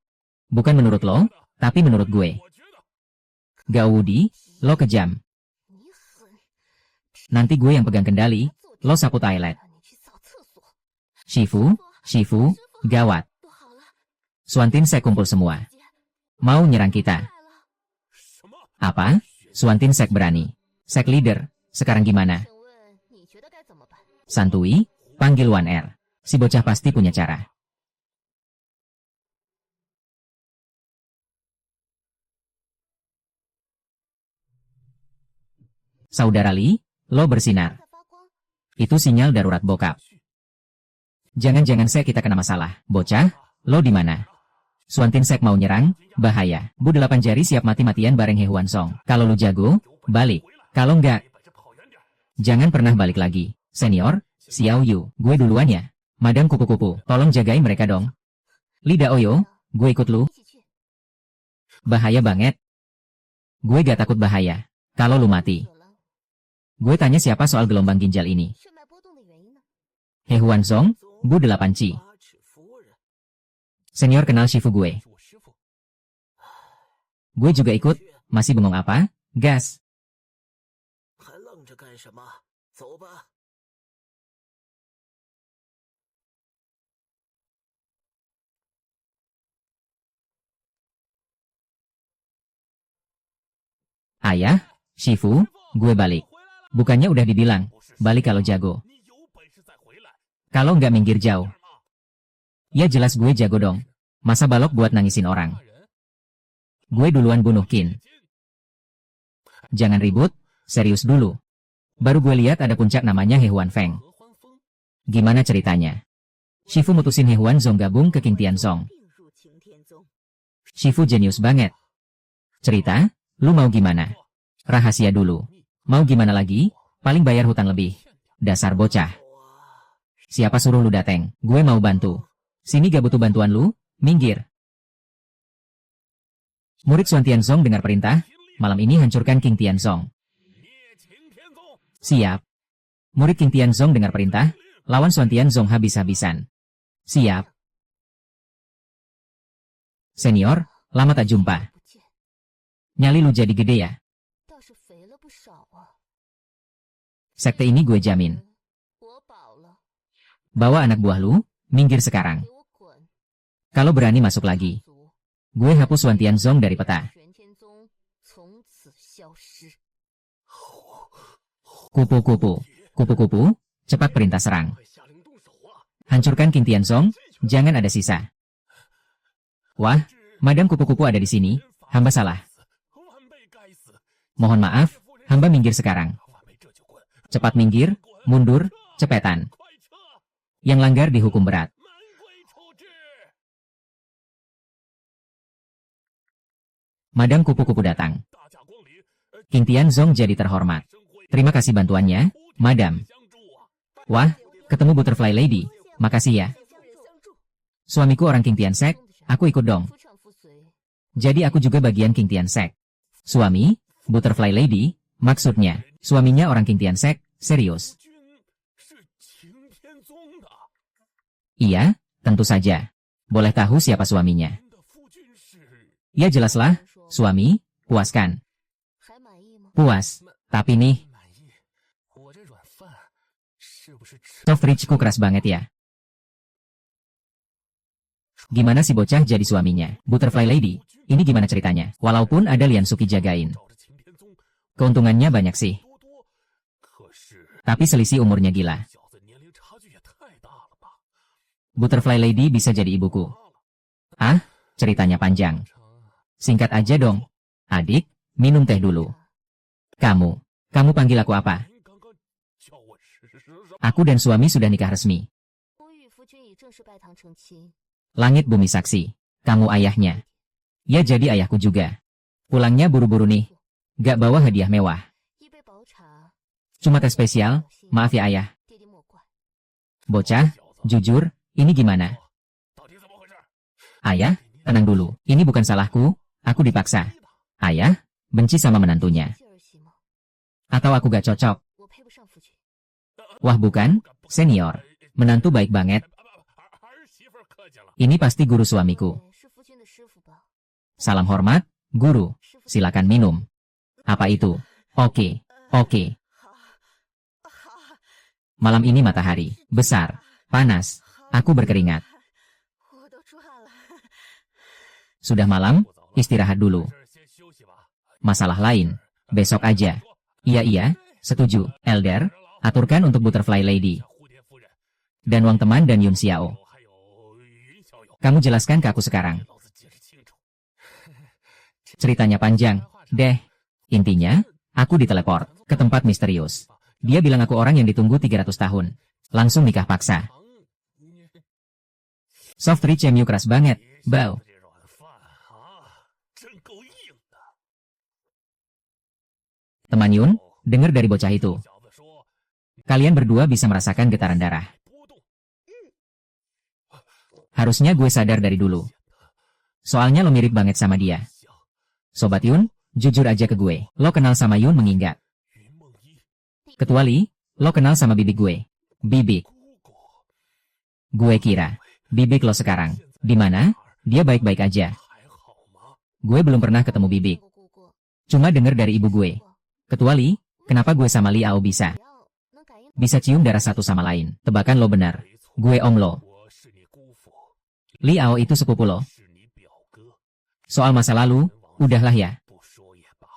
Bukan menurut lo, tapi menurut gue. Gao Wudi, lo kejam. Nanti gue yang pegang kendali, lo sapu toilet. Shifu, gawat. Xuantin Sek kumpul semua. Mau nyerang kita. Apa? Xuantin Sek berani. Sek leader, sekarang gimana? Santui, panggil Wan Er. Si bocah pasti punya cara. Saudara Li, lo bersinar. Itu sinyal darurat bokap. Jangan-jangan Sek kita kena masalah. Bocah, lo di mana? Xuantin Sek mau nyerang, bahaya. Bu 8 jari siap mati-matian bareng Hehuan Song. Kalau lu jago, balik. Kalau enggak, jangan pernah balik lagi. Senior, Xiao Yu, gue duluan ya. Madam Kupu-Kupu, tolong jagain mereka dong. Li Daoyo, gue ikut lu. Bahaya banget. Gue gak takut bahaya. Kalau lu mati. Gue tanya siapa soal gelombang ginjal ini. Hehuan Song, Bu 8 Ci. Senior kenal Shifu gue. Gue juga ikut, masih bengong apa? Gas. Ayah, Shifu, gue balik. Bukannya udah dibilang, balik kalau jago. Kalau nggak minggir jauh. Ya jelas gue jago dong. Masa balok buat nangisin orang. Gue duluan bunuh Qin. Jangan ribut, serius dulu. Baru gue lihat ada puncak namanya Hehuan Feng. Gimana ceritanya? Shifu mutusin Hehuan Zong gabung ke King Tianzong. Shifu jenius banget. Cerita, lu mau gimana? Rahasia dulu. Mau gimana lagi? Paling bayar hutang lebih. Dasar bocah. Siapa suruh lu dateng? Gue mau bantu. Sini gak butuh bantuan lu, minggir. Murid Xuan Tianzong dengar perintah, malam ini hancurkan King Tianzong. Siap. Murid King Tianzong dengar perintah, lawan Xuan Tianzong habis-habisan. Siap. Senior, lama tak jumpa. Nyali lu jadi gede ya? Sekte ini gue jamin. Bawa anak buah lu, minggir sekarang. Kalau berani masuk lagi, gue hapus Xuan Tianzong dari peta. Kupu-kupu, kupu-kupu, cepat perintah serang. Hancurkan King Tianzong, jangan ada sisa. Wah, Madam kupu-kupu ada di sini, hamba salah. Mohon maaf, hamba minggir sekarang. Cepat minggir, mundur, cepetan. Yang langgar dihukum berat. Madam kupu-kupu datang. King Tianzong jadi terhormat. Terima kasih bantuannya, Madam. Wah, ketemu Butterfly Lady. Makasih ya. Suamiku orang King Tiansek, aku ikut dong. Jadi aku juga bagian King Tiansek. Suami, Butterfly Lady, maksudnya, suaminya orang King Tiansek, serius. Iya, tentu saja. Boleh tahu siapa suaminya? Ya jelaslah, suami, puaskan. Puas, tapi nih. Soft Richku keras banget ya. Gimana si bocah jadi suaminya? Butterfly Lady, ini gimana ceritanya? Walaupun ada Lian Suki jagain. Keuntungannya banyak sih. Tapi selisih umurnya gila. Butterfly Lady bisa jadi ibuku. Ah, ceritanya panjang. Singkat aja dong. Adik, minum teh dulu. Kamu panggil aku apa? Aku dan suami sudah nikah resmi. Langit bumi saksi. Kamu ayahnya. Ya jadi ayahku juga. Pulangnya buru-buru nih. Gak bawa hadiah mewah. Cuma teh spesial, maaf ya ayah. Bocah, jujur, ini gimana? Ayah, tenang dulu. Ini bukan salahku, aku dipaksa. Ayah, benci sama menantunya. Atau aku gak cocok? Wah bukan, senior. Menantu baik banget. Ini pasti guru suamiku. Salam hormat, guru. Silakan minum. Apa itu? Oke. Malam ini matahari besar, panas. Aku berkeringat. Sudah malam, istirahat dulu. Masalah lain, besok aja. Iya, setuju. Elder, aturkan untuk Butterfly Lady. Dan Wang Teman dan Yun Xiao. Kamu jelaskan ke aku sekarang. Ceritanya panjang, deh. Intinya, aku diteleport ke tempat misterius. Dia bilang aku orang yang ditunggu 300 tahun. Langsung nikah paksa. Soft Rich MU keras banget, bau. Teman Yun, dengar dari bocah itu. Kalian berdua bisa merasakan getaran darah. Harusnya gue sadar dari dulu. Soalnya lo mirip banget sama dia. Sobat Yun, jujur aja ke gue. Lo kenal sama Yun Menginggat. Kecuali, lo kenal sama bibik gue. Bibik. Gue kira, bibik lo sekarang. Di mana? Dia baik-baik aja. Gue belum pernah ketemu bibik. Cuma denger dari ibu gue. Kecuali, kenapa gue sama Liao bisa? Bisa cium darah satu sama lain. Tebakan lo benar. Gue om lo. Liao itu sepupu lo. Soal masa lalu, udahlah ya.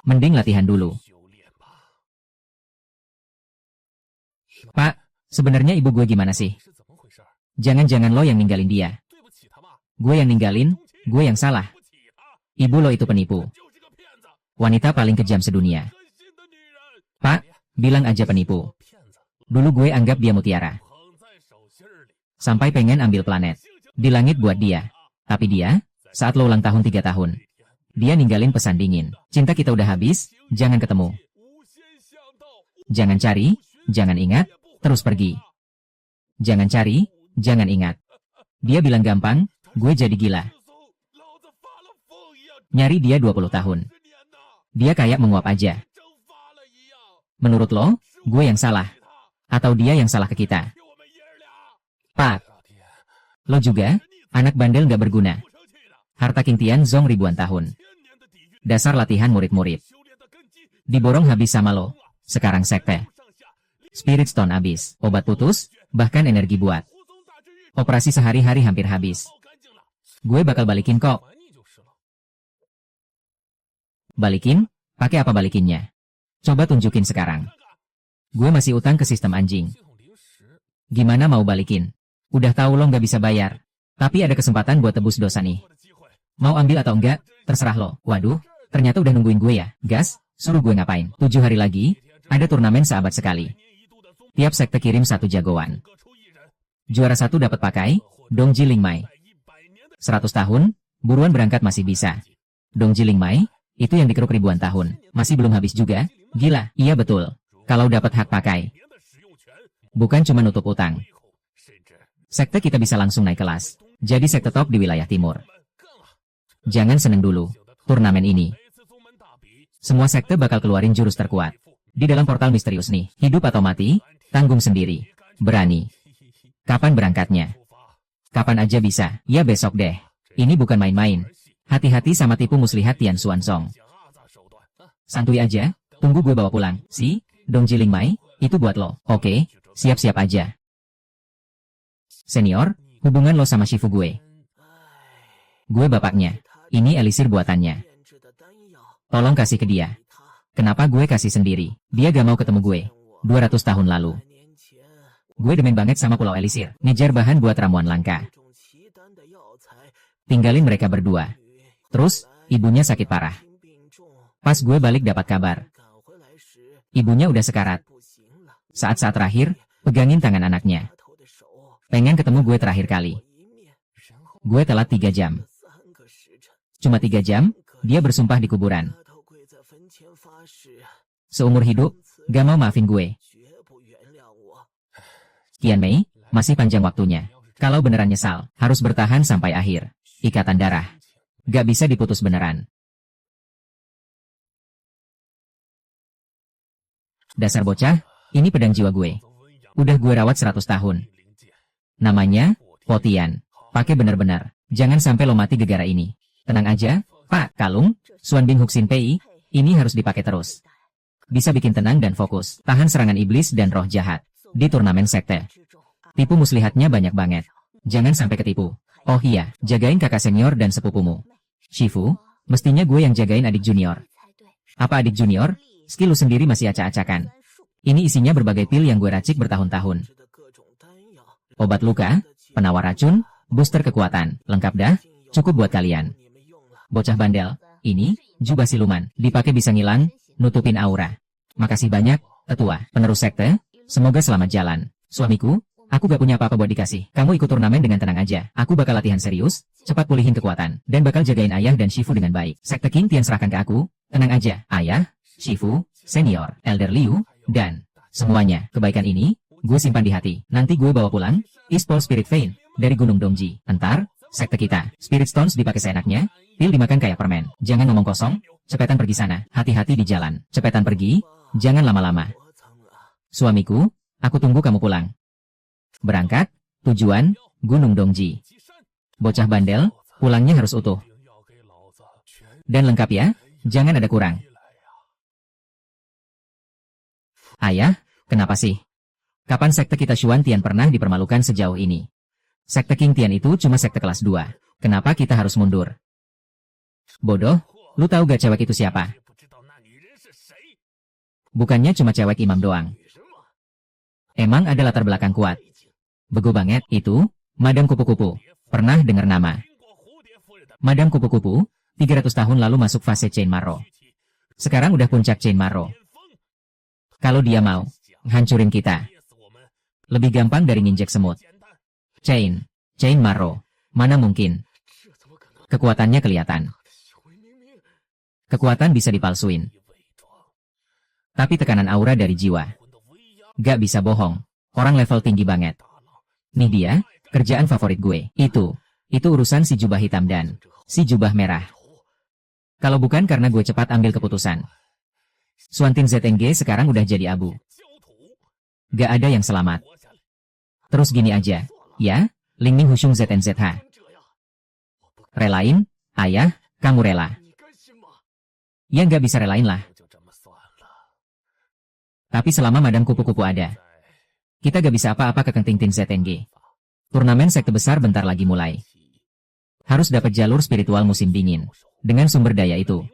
Mending latihan dulu. Pak, sebenarnya ibu gue gimana sih? Jangan-jangan lo yang ninggalin dia. Gue yang ninggalin, gue yang salah. Ibu lo itu penipu. Wanita paling kejam sedunia. Pak, bilang aja penipu. Dulu gue anggap dia mutiara. Sampai pengen ambil planet. Di langit buat dia. Tapi dia, saat lo ulang tahun 3 tahun. Dia ninggalin pesan dingin. Cinta kita udah habis, jangan ketemu. Jangan cari, jangan ingat, terus pergi. Jangan cari, jangan ingat. Dia bilang gampang, gue jadi gila. Nyari dia 20 tahun. Dia kayak menguap aja. Menurut lo, gue yang salah? Atau dia yang salah ke kita? Pak. Lo juga, anak bandel nggak berguna. Harta King Tianzong ribuan tahun. Dasar latihan murid-murid. Diborong habis sama lo. Sekarang sekte. Spirit Stone habis. Obat putus, bahkan energi buat. Operasi sehari-hari hampir habis. Gue bakal balikin kok. Balikin? Pakai apa balikinnya? Coba tunjukin sekarang. Gue masih utang ke sistem anjing. Gimana mau balikin? Udah tahu lo nggak bisa bayar. Tapi ada kesempatan buat tebus dosa nih. Mau ambil atau enggak, terserah lo. Waduh, ternyata udah nungguin gue ya. Gas, suruh gue ngapain? 7 hari lagi, ada turnamen seabad sekali. Tiap sekte kirim 1 jagoan. Juara 1 dapat pakai, Dongji Lingmai. 100 tahun, buruan berangkat masih bisa. Dongji Lingmai, itu yang dikeruk ribuan tahun. Masih belum habis juga? Gila, iya betul. Kalau dapat hak pakai. Bukan cuma nutup utang. Sekte kita bisa langsung naik kelas. Jadi sekte top di wilayah timur. Jangan seneng dulu. Turnamen ini. Semua sekte bakal keluarin jurus terkuat. Di dalam portal misterius nih. Hidup atau mati, tanggung sendiri. Berani. Kapan berangkatnya? Kapan aja bisa. Ya besok deh. Ini bukan main-main. Hati-hati sama tipu muslihat Tian Xuanzong. Santuy aja. Tunggu gue bawa pulang. Si, Dongji Lingmai, itu buat lo. Oke, siap-siap aja. Senior, hubungan lo sama Shifu gue. Gue bapaknya. Ini elisir buatannya. Tolong kasih ke dia. Kenapa gue kasih sendiri? Dia gak mau ketemu gue. 200 tahun lalu. Gue demen banget sama Pulau Elisir. Ngejar bahan buat ramuan langka. Tinggalin mereka berdua. Terus, ibunya sakit parah. Pas gue balik dapat kabar. Ibunya udah sekarat. Saat-saat terakhir, pegangin tangan anaknya. Pengen ketemu gue terakhir kali. Gue telat 3 jam. Cuma 3 jam, dia bersumpah di kuburan. Seumur hidup, gak mau maafin gue. Tian Mei, masih panjang waktunya. Kalau beneran nyesal, harus bertahan sampai akhir. Ikatan darah. Gak bisa diputus beneran. Dasar bocah, ini pedang jiwa gue. Udah gue rawat 100 tahun. Namanya, Potian. Pakai bener-bener. Jangan sampai lo mati gegara ini. Tenang aja, Pak. Kalung, Xuan Bing Huxin Pei, ini harus dipakai terus. Bisa bikin tenang dan fokus. Tahan serangan iblis dan roh jahat. Di turnamen sekte. Tipu muslihatnya banyak banget. Jangan sampai ketipu. Oh iya, jagain kakak senior dan sepupumu. Shifu, mestinya gue yang jagain adik junior. Apa adik junior? Skill lu sendiri masih acak-acakan. Ini isinya berbagai pil yang gue racik bertahun-tahun. Obat luka, penawar racun, booster kekuatan, lengkap dah, cukup buat kalian. Bocah bandel, ini, jubah siluman, dipakai bisa ngilang, nutupin aura. Makasih banyak, tetua, penerus sekte, semoga selamat jalan. Suamiku, aku gak punya apa-apa buat dikasih. Kamu ikut turnamen dengan tenang aja. Aku bakal latihan serius, cepat pulihin kekuatan, dan bakal jagain ayah dan Shifu dengan baik. Sekte King Tian serahkan ke aku, tenang aja. Ayah, Shifu, senior, Elder Liu, dan semuanya. Kebaikan ini, gue simpan di hati. Nanti gue bawa pulang, Ispol Spirit Vein, dari Gunung Dongji. Entar, sekte kita, Spirit Stones dipakai seenaknya, pil dimakan kayak permen. Jangan ngomong kosong, cepetan pergi sana. Hati-hati di jalan. Cepetan pergi, jangan lama-lama. Suamiku, aku tunggu kamu pulang. Berangkat, tujuan, Gunung Dongji. Bocah bandel, pulangnya harus utuh. Dan lengkap ya, jangan ada kurang. Ayah, kenapa sih? Kapan sekte kita Xuan Tian pernah dipermalukan sejauh ini? Sekte King Tian itu cuma sekte kelas 2. Kenapa kita harus mundur? Bodoh, lu tahu gak cewek itu siapa? Bukannya cuma cewek imam doang. Emang ada latar belakang kuat. Bego banget, itu, Madam Kupu-Kupu. Pernah dengar nama? Madam Kupu-Kupu, 300 tahun lalu masuk fase Chain Maro. Sekarang udah puncak Chain Maro. Kalau dia mau, hancurin kita. Lebih gampang dari nginjek semut. Chain Maro. Mana mungkin? Kekuatannya kelihatan. Kekuatan bisa dipalsuin. Tapi tekanan aura dari jiwa. Gak bisa bohong. Orang level tinggi banget. Nih dia, kerjaan favorit gue. Itu urusan si jubah hitam dan si jubah merah. Kalau bukan karena gue cepat ambil keputusan. Suantin ZNG sekarang udah jadi abu. Gak ada yang selamat. Terus gini aja. Ya, Lingming Hushung ZNZH. Relain, ayah, kamu rela. Ya nggak bisa relain lah. Tapi selama Madam Kupu-Kupu ada, kita gak bisa apa-apa ke Keng Ting ZNG. Turnamen sekte besar bentar lagi mulai. Harus dapat jalur spiritual musim dingin. Dengan sumber daya itu,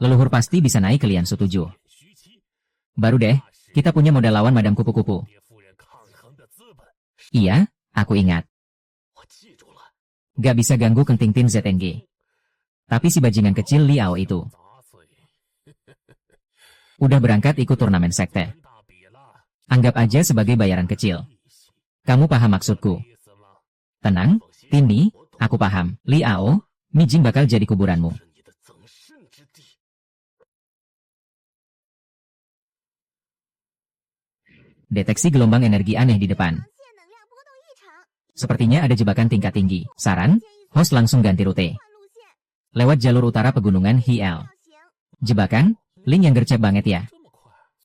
leluhur pasti bisa naik ke Lian Su 7. Baru deh, kita punya modal lawan Madam Kupu-Kupu. Iya, aku ingat. Gak bisa ganggu Keng Ting ZNG. Tapi si bajingan kecil Liao itu udah berangkat ikut turnamen sekte. Anggap aja sebagai bayaran kecil. Kamu paham maksudku? Tenang, Tini, aku paham. Liao, Mijing bakal jadi kuburanmu. Deteksi gelombang energi aneh di depan. Sepertinya ada jebakan tingkat tinggi. Saran, host langsung ganti rute. Lewat jalur utara pegunungan Hiel. Jebakan, link yang gercep banget ya.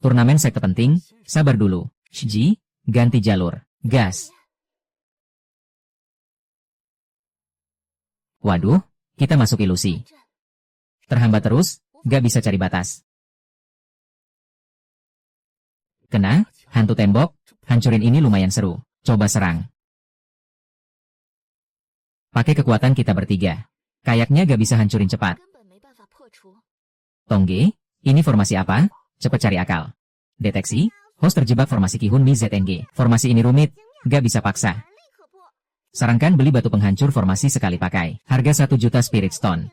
Turnamen sekte penting, sabar dulu. Shiji, ganti jalur. Gas. Waduh, kita masuk ilusi. Terhambat terus, gak bisa cari batas. Kena, hantu tembok, hancurin ini lumayan seru. Coba serang. Pakai kekuatan kita bertiga. Kayaknya gak bisa hancurin cepat. Tongge, ini formasi apa? Cepat cari akal. Deteksi, host terjebak formasi Kihun Mi ZNG. Formasi ini rumit, gak bisa paksa. Sarankan beli batu penghancur formasi sekali pakai. Harga 1 juta Spirit Stone.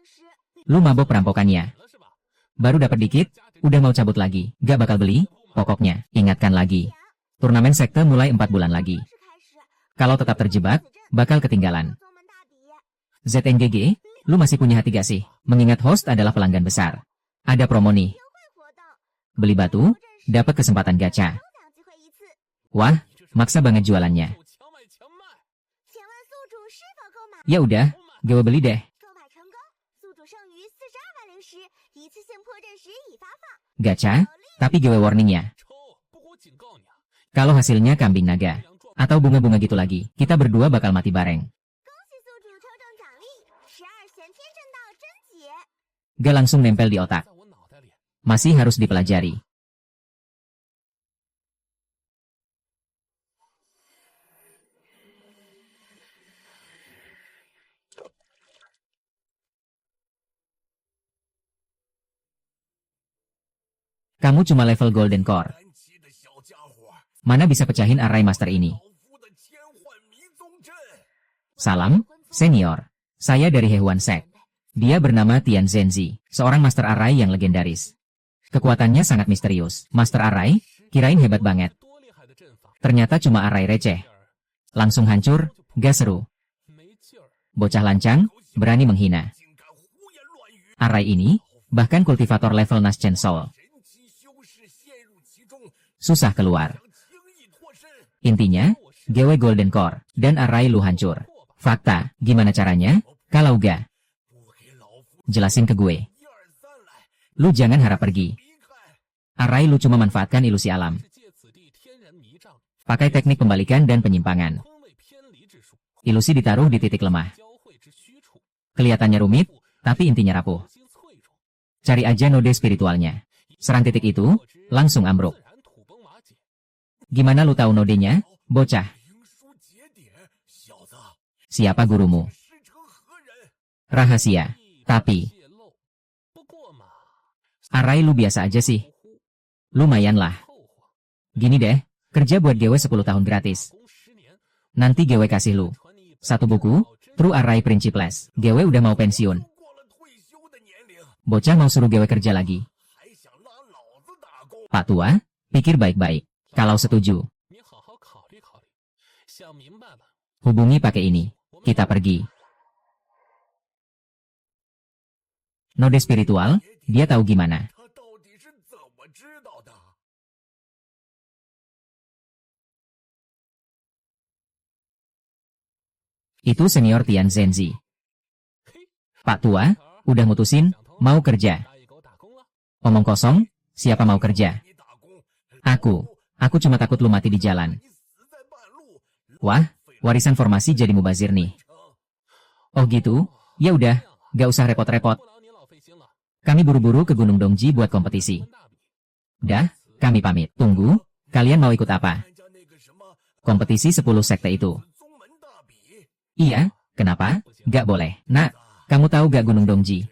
Lu mabok perampokannya. Baru dapat dikit, udah mau cabut lagi. Gak bakal beli? Pokoknya, ingatkan lagi. Turnamen sekte mulai 4 bulan lagi. Kalau tetap terjebak, bakal ketinggalan. ZNGG, lu masih punya hati gak sih? Mengingat host adalah pelanggan besar. Ada promo nih. Beli batu, dapat kesempatan gacha. Wah, maksa banget jualannya. Ya udah, gue beli deh. Gacha, tapi gue warning ya. Kalau hasilnya kambing naga, atau bunga-bunga gitu lagi, kita berdua bakal mati bareng. Gak langsung nempel di otak. Masih harus dipelajari. Kamu cuma level Golden Core. Mana bisa pecahin array master ini? Salam, senior. Saya dari Hehuan Sek. Dia bernama Tian Zenzi, seorang master array yang legendaris. Kekuatannya sangat misterius. Master array, kirain hebat banget. Ternyata cuma array receh. Langsung hancur, gak seru. Bocah lancang, berani menghina. Array ini, bahkan kultivator level Naschen Soul. Susah keluar. Intinya, GW Golden Core, dan array lu hancur. Fakta, gimana caranya? Kalau gak, jelasin ke gue. Lu jangan harap pergi. Array lu cuma manfaatkan ilusi alam. Pakai teknik pembalikan dan penyimpangan. Ilusi ditaruh di titik lemah. Kelihatannya rumit, tapi intinya rapuh. Cari aja node spiritualnya. Serang titik itu, langsung ambruk. Gimana lu tahu nodenya, bocah? Siapa gurumu? Rahasia. Tapi, array lu biasa aja sih. Lumayan lah. Gini deh, kerja buat GW 10 tahun gratis. Nanti GW kasih lu 1 buku, True Array Principless. GW udah mau pensiun. Bocah mau suruh GW kerja lagi. Pak Tua, pikir baik-baik. Kalau setuju, hubungi pakai ini. Kita pergi. Node spiritual, dia tahu gimana. Itu senior Tian Zenzi. Pak tua, udah mutusin, mau kerja. Omong kosong, siapa mau kerja? Aku cuma takut lu mati di jalan. Wah, warisan formasi jadi mubazir nih. Oh gitu, ya udah, gak usah repot-repot. Kami buru-buru ke Gunung Dongji buat kompetisi. Dah, kami pamit. Tunggu, kalian mau ikut apa? Kompetisi 10 sekte itu. Iya, kenapa? Gak boleh. Nak, kamu tahu gak Gunung Dongji?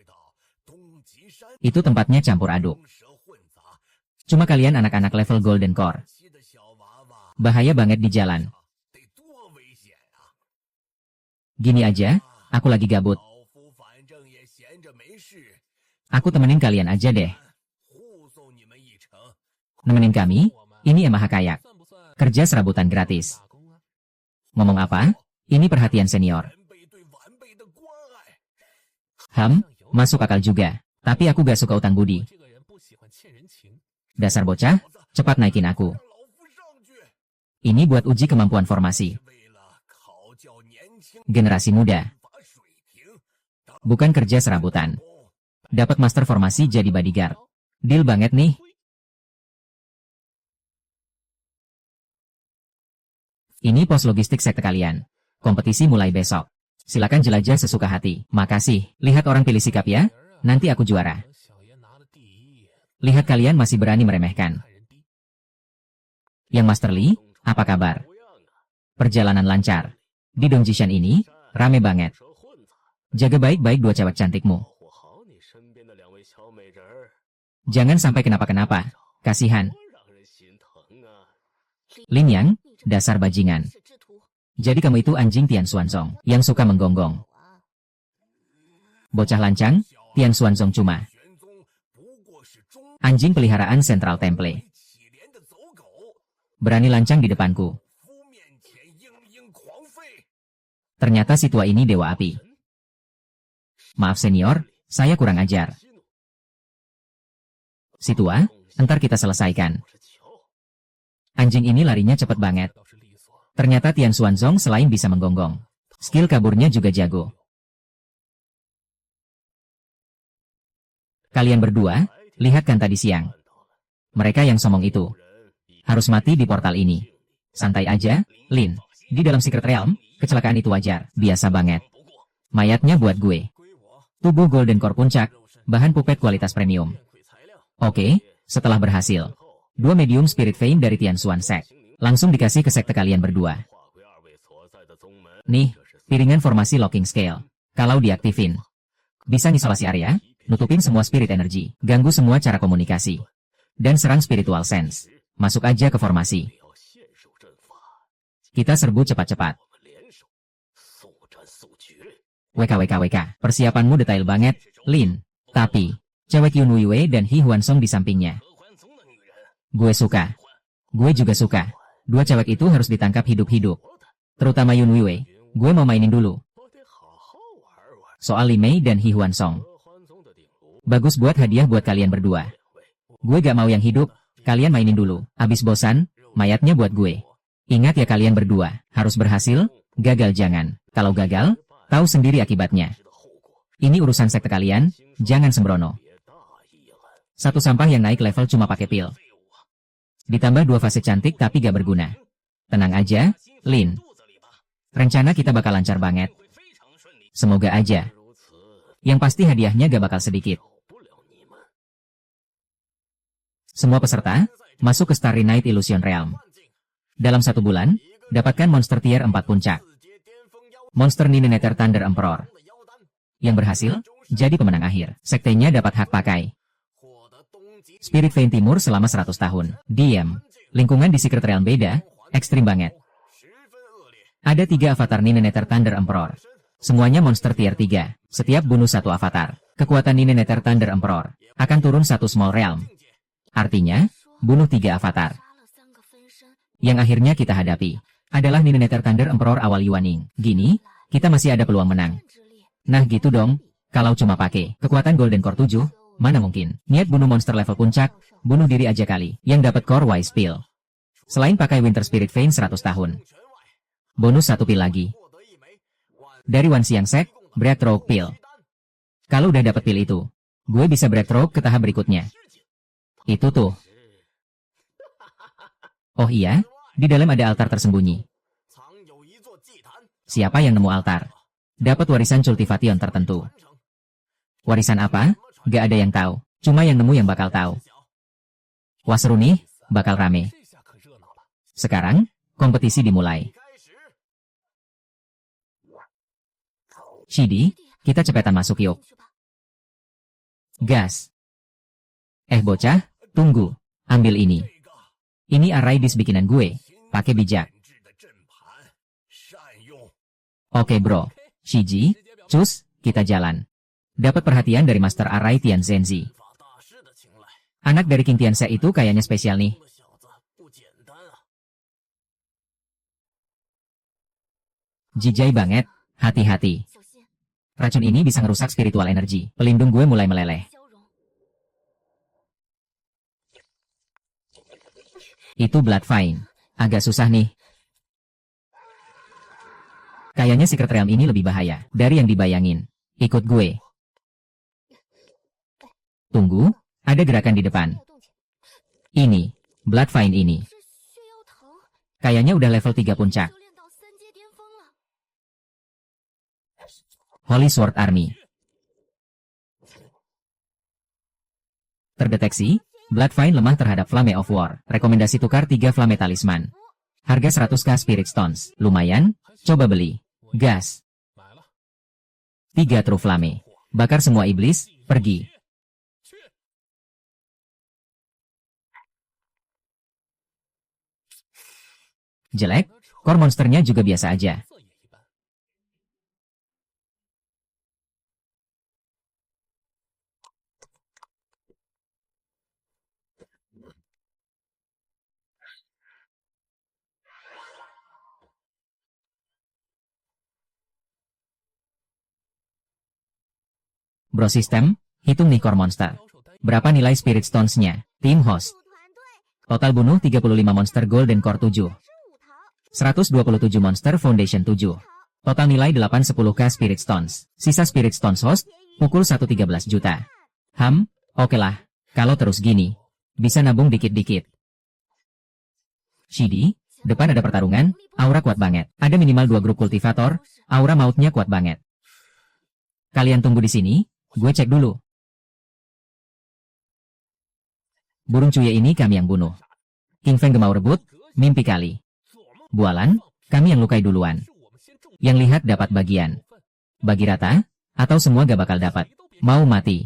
Itu tempatnya campur aduk. Cuma kalian anak-anak level Golden Core. Bahaya banget di jalan. Gini aja, aku lagi gabut. Aku temenin kalian aja deh. Nemenin kami? Ini Yamaha Kayak. Kerja serabutan gratis. Ngomong apa? Ini perhatian senior. Masuk akal juga. Tapi aku gak suka utang budi. Dasar bocah, cepat naikin aku. Ini buat uji kemampuan formasi. Generasi muda. Bukan kerja serabutan. Dapat master formasi jadi bodyguard. Deal banget nih. Ini pos logistik sekte kalian. Kompetisi mulai besok. Silakan jelajah sesuka hati. Makasih. Lihat orang pilih sikap ya. Nanti aku juara. Lihat kalian masih berani meremehkan. Yang Master Li, apa kabar? Perjalanan lancar. Di Dongjishan ini, rame banget. Jaga baik-baik dua cewek cantikmu. Jangan sampai kenapa-kenapa. Kasihan. Lin Yang, dasar bajingan. Jadi kamu itu anjing Tian Xuanzong yang suka menggonggong. Bocah lancang, Tian Xuanzong cuma anjing peliharaan Central Temple. Berani lancang di depanku. Ternyata si tua ini dewa api. Maaf senior, saya kurang ajar. Si tua, entar kita selesaikan. Anjing ini larinya cepat banget. Ternyata Tian Xuanzong selain bisa menggonggong, skill kaburnya juga jago. Kalian berdua, lihat kan tadi siang. Mereka yang somong itu harus mati di portal ini. Santai aja, Lin. Di dalam Secret Realm, kecelakaan itu wajar, biasa banget. Mayatnya buat gue. Tubuh Golden Core puncak, bahan pupet kualitas premium. Oke, setelah berhasil, 2 medium spirit vein dari Tian Xuan Sek langsung dikasih ke sekte kalian berdua. Nih, piringan formasi locking scale. Kalau diaktifin, bisa ngisolasi area, nutupin semua spirit energy, ganggu semua cara komunikasi, dan serang spiritual sense. Masuk aja ke formasi. Kita serbu cepat-cepat. WKWKWK, persiapanmu detail banget, Lin. Tapi, cewek Yun Weiwei dan He Huansong di sampingnya. Gue suka. Gue juga suka. 2 cewek itu harus ditangkap hidup-hidup. Terutama Yun Weiwei, gue mau mainin dulu. Soal Li Mei dan He Huansong. Bagus buat hadiah buat kalian berdua. Gue gak mau yang hidup, kalian mainin dulu. Abis bosan, mayatnya buat gue. Ingat ya kalian berdua, harus berhasil, gagal jangan. Kalau gagal, tahu sendiri akibatnya. Ini urusan sekte kalian, jangan sembrono. Satu sampah yang naik level cuma pakai pil. Ditambah 2 fase cantik tapi gak berguna. Tenang aja, Lin. Rencana kita bakal lancar banget. Semoga aja. Yang pasti hadiahnya gak bakal sedikit. Semua peserta, masuk ke Starry Night Illusion Realm. Dalam 1 bulan, dapatkan monster tier 4 puncak. Monster Nineneter Thunder Emperor. Yang berhasil, jadi pemenang akhir. Sektenya dapat hak pakai Spirit Vein Timur selama 100 tahun. Diam. Lingkungan di Secret Realm beda, ekstrim banget. Ada 3 avatar Nineneter Thunder Emperor. Semuanya monster tier 3. Setiap bunuh 1 avatar, kekuatan Nineneter Thunder Emperor akan turun 1 small realm. Artinya, bunuh 3 avatar. Yang akhirnya kita hadapi adalah Nineneter Thunder Emperor awal Yuaning. Gini, kita masih ada peluang menang. Nah gitu dong, kalau cuma pakai kekuatan Golden Core 7, mana mungkin. Niat bunuh monster level puncak, bunuh diri aja kali, yang dapat Core Wise Pill. Selain pakai Winter Spirit Vein 100 tahun. Bonus 1 pil lagi. Dari Wan Xiang Sek, Breakthrough Pill. Kalau udah dapet pil itu, gue bisa breakthrough ke tahap berikutnya. Itu tuh. Oh iya, di dalam ada altar tersembunyi. Siapa yang nemu altar? Dapat warisan cultivation tertentu. Warisan apa? Gak ada yang tahu. Cuma yang nemu yang bakal tahu. Wah seru nih, bakal rame. Sekarang, kompetisi dimulai. Shidi, kita cepetan masuk yuk. Gas. Bocah, tunggu. Ambil ini. Ini array dis bikinan gue. Pakai bijak. Oke bro. Shiji, cus, kita jalan. Dapat perhatian dari Master Array Tian Zenzi. Anak dari King Tianse itu kayaknya spesial nih. Jijai banget, hati-hati. Racun ini bisa ngerusak spiritual energi. Pelindung gue mulai meleleh. Itu Blood Vine. Agak susah nih. Kayaknya Secret Realm ini lebih bahaya dari yang dibayangin. Ikut gue. Tunggu, ada gerakan di depan. Ini, Blood Vine ini. Kayaknya udah level 3 puncak. Holy Sword Army. Terdeteksi, Blood Vine lemah terhadap Flame of War. Rekomendasi tukar 3 Flame Talisman. Harga 100k Spirit Stones. Lumayan, coba beli. Gas. 3 True Flame. Bakar semua iblis, pergi. Jelek, core monsternya juga biasa aja. Bro System, hitung nih core monster. Berapa nilai Spirit Stones-nya? Tim host. Total bunuh 35 monster Golden Core 7. 127 monster Foundation 7. Total nilai 810k Spirit Stones. Sisa Spirit Stones host, pukul 113 juta. Oke lah. Kalau terus gini, bisa nabung dikit-dikit. Shidi, depan ada pertarungan, aura kuat banget. Ada minimal 2 grup kultivator, aura mautnya kuat banget. Kalian tunggu di sini, gue cek dulu. Burung cuye ini kami yang bunuh. King Feng mau rebut, mimpi kali. Bualan, kami yang lukai duluan. Yang lihat dapat bagian. Bagi rata, atau semua gak bakal dapat. Mau mati.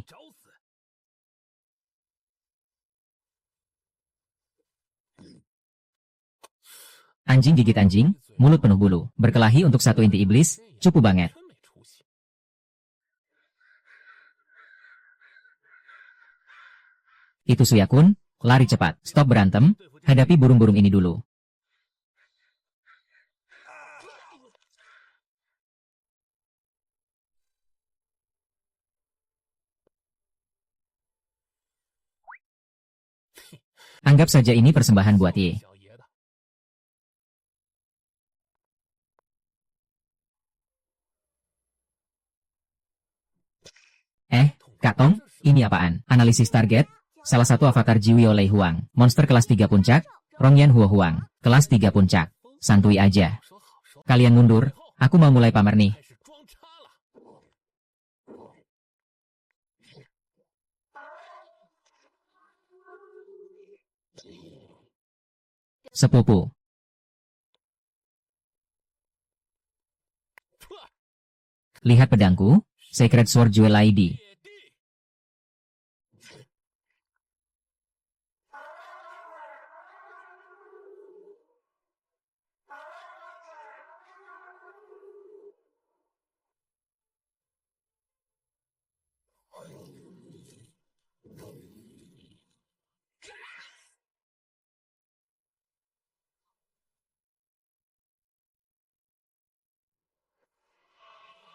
Anjing gigit anjing, mulut penuh bulu. Berkelahi untuk satu inti iblis, cupu banget. Itu Suyakun, lari cepat. Stop berantem, hadapi burung-burung ini dulu. Anggap saja ini persembahan buat Ye. Kak Tong, ini apaan? Analisis target, salah satu avatar Jiwio Lei Huang, monster kelas 3 puncak, Rongyan Huo Huang, kelas 3 puncak. Santuy aja. Kalian mundur, aku mau mulai pamer nih. Sepupu. Lihat pedangku, Sacred Sword Jewel ID.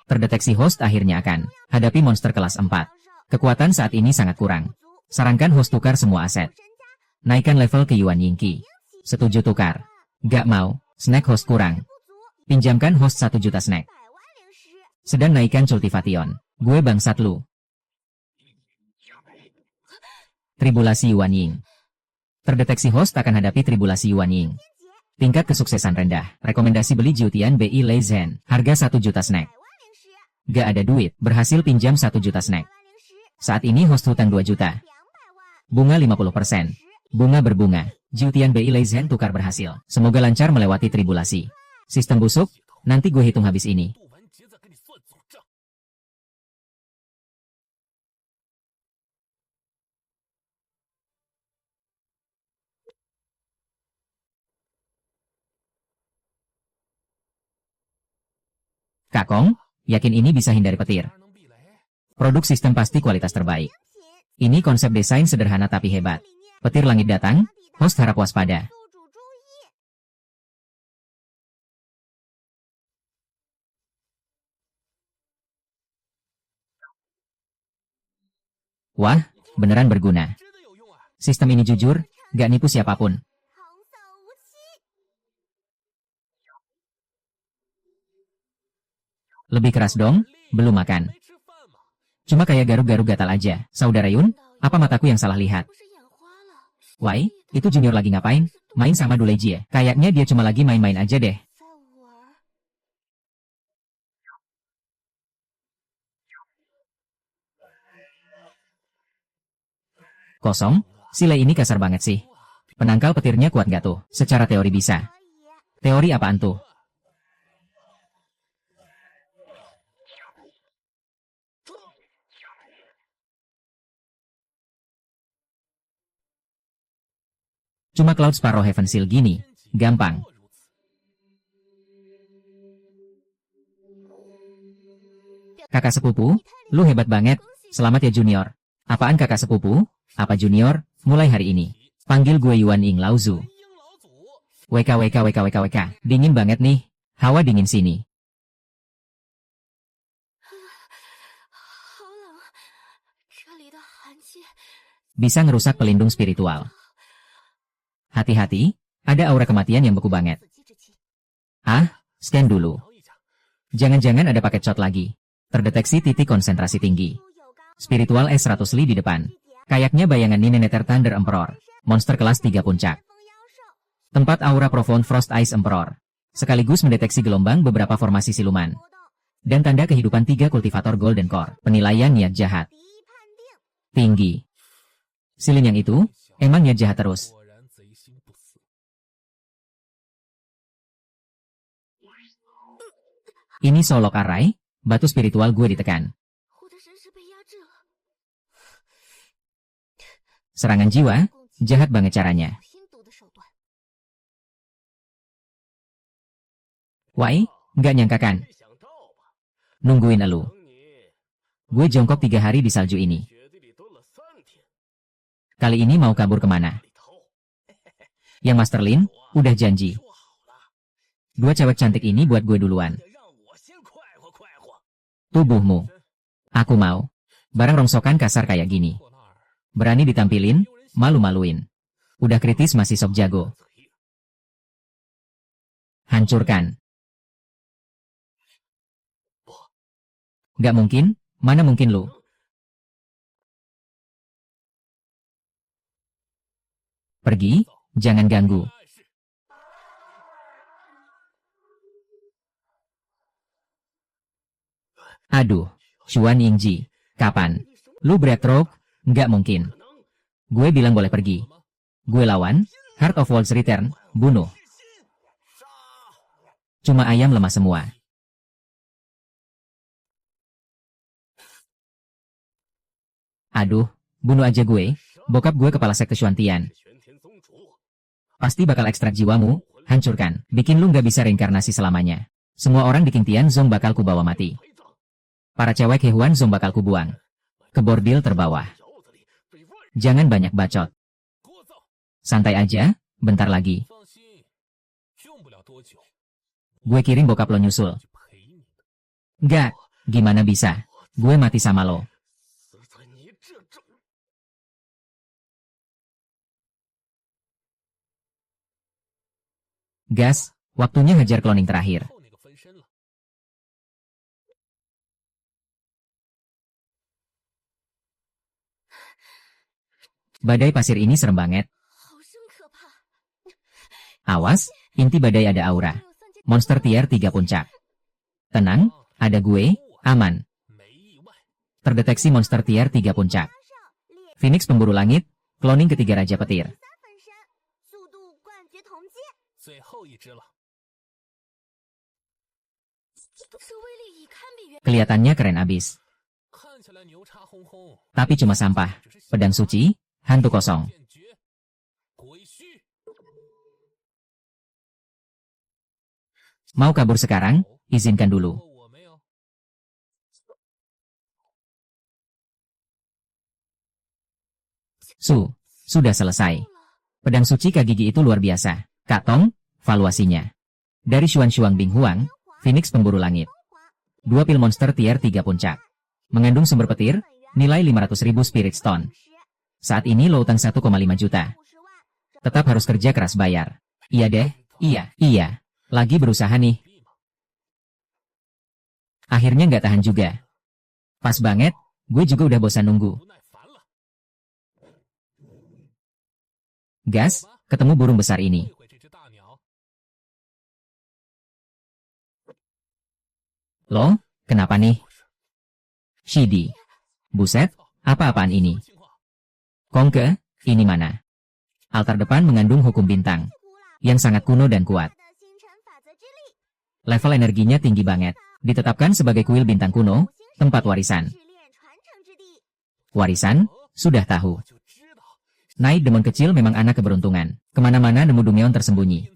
Terdeteksi host akhirnya akan hadapi monster kelas 4. Kekuatan saat ini sangat kurang. Sarankan host tukar semua aset. Naikkan level ke Yuan Yingqi. Setuju tukar. Gak mau, snack host kurang. Pinjamkan host 1 juta snack. Sedang naikkan cultivation. Gue bangsat lu. Tribulasi Yuan Ying. Terdeteksi host akan hadapi tribulasi Yuan Ying. Tingkat kesuksesan rendah. Rekomendasi beli Jiutian BI Lei Zhen. Harga 1 juta snack. Gak ada duit. Berhasil pinjam 1 juta snack. Saat ini host hutang 2 juta. Bunga 50%. Bunga berbunga. Jiutian BI Lei Zhen tukar berhasil. Semoga lancar melewati tribulasi. Sistem busuk. Nanti gue hitung habis ini. Kakong, yakin ini bisa hindari petir. Produk sistem pasti kualitas terbaik. Ini konsep desain sederhana tapi hebat. Petir langit datang, host harap waspada. Wah, beneran berguna. Sistem ini jujur, gak nipu siapapun. Lebih keras dong, belum makan. Cuma kayak garuk-garuk gatal aja. Saudara Yun, apa mataku yang salah lihat? Wai, itu junior lagi ngapain? Main sama Duleji ya? Kayaknya dia cuma lagi main-main aja deh. Kosong, si Lei ini kasar banget sih. Penangkal petirnya kuat gak tuh? Secara teori bisa. Teori apaan tuh? Cuma Cloud Sparrow Heaven Seal gini, gampang. Kakak sepupu, lu hebat banget. Selamat ya junior. Apaan kakak sepupu? Apa junior? Mulai hari ini. Panggil gue Yuan Ying Laozu. WK. Dingin banget nih. Hawa dingin sini. Bisa ngerusak pelindung spiritual. Hati-hati, ada aura kematian yang beku banget. Ah, scan dulu. Jangan-jangan ada paket shot lagi. Terdeteksi titik konsentrasi tinggi. Spiritual S100 Li di depan. Kayaknya bayangan Nine Nether Thunder Emperor. Monster kelas 3 puncak. Tempat aura Profound Frost Ice Emperor. Sekaligus mendeteksi gelombang beberapa formasi siluman. Dan tanda kehidupan 3 kultivator Golden Core. Penilaian niat jahat. Tinggi. Silin yang itu, emang niat jahat terus. Ini Solok Array, batu spiritual gue ditekan. Serangan jiwa, jahat banget caranya. Wai, nggak nyangka kan? Nungguin elu. Gue jongkok 3 hari di salju ini. Kali ini mau kabur kemana? Yang Master Lin, udah janji. 2 cewek cantik ini buat gue duluan. Tubuhmu. Aku mau. Barang rongsokan kasar kayak gini. Berani ditampilin, malu-maluin. Udah kritis masih sok jago. Hancurkan. Gak mungkin, mana mungkin lu? Pergi, jangan ganggu. Aduh, Xuan Yingji, kapan? Lu breakthrough? Nggak mungkin. Gue bilang boleh pergi. Gue lawan, Heart of Worlds Return, bunuh. Cuma ayam lemah semua. Aduh, bunuh aja gue, bokap gue kepala sekte Xuantian. Pasti bakal ekstrak jiwamu, hancurkan, bikin lu nggak bisa reinkarnasi selamanya. Semua orang di King Tianzong bakal kubawa mati. Para cewek Hehuan Zong bakal kubuang. Ke bordil terbawah. Jangan banyak bacot. Santai aja, bentar lagi. Gue kirim bokap lo nyusul. Nggak, gimana bisa? Gue mati sama lo. Gas, waktunya ngejar cloning terakhir. Badai pasir ini serem banget. Awas, inti badai ada aura. Monster tier 3 puncak. Tenang, ada gue, aman. Terdeteksi monster tier 3 puncak. Phoenix pemburu langit, cloning ketiga Raja Petir. Kelihatannya keren abis. Tapi cuma sampah. Pedang suci, hantu kosong. Mau kabur sekarang? Izinkan dulu. Sudah selesai. Pedang suci Kak Gigi itu luar biasa. Kak Tong, valuasinya. Dari Xuan Xuang Bing Huang, Phoenix pemburu langit. 2 pil monster tier 3 puncak. Mengandung sumber petir, nilai 500.000 Spirit Stone. Saat ini lo utang 1,5 juta. Tetap harus kerja keras bayar. Iya deh, iya. Lagi berusaha nih. Akhirnya nggak tahan juga. Pas banget, gue juga udah bosan nunggu. Gas, ketemu burung besar ini. Loh, kenapa nih? Shidi. Buset, apa-apaan ini? Kongke, ini mana? Altar depan mengandung hukum bintang. Yang sangat kuno dan kuat. Level energinya tinggi banget. Ditetapkan sebagai kuil bintang kuno, tempat warisan. Warisan? Sudah tahu. Naik demon kecil memang anak keberuntungan. Kemana-mana nemu Dungeon tersembunyi.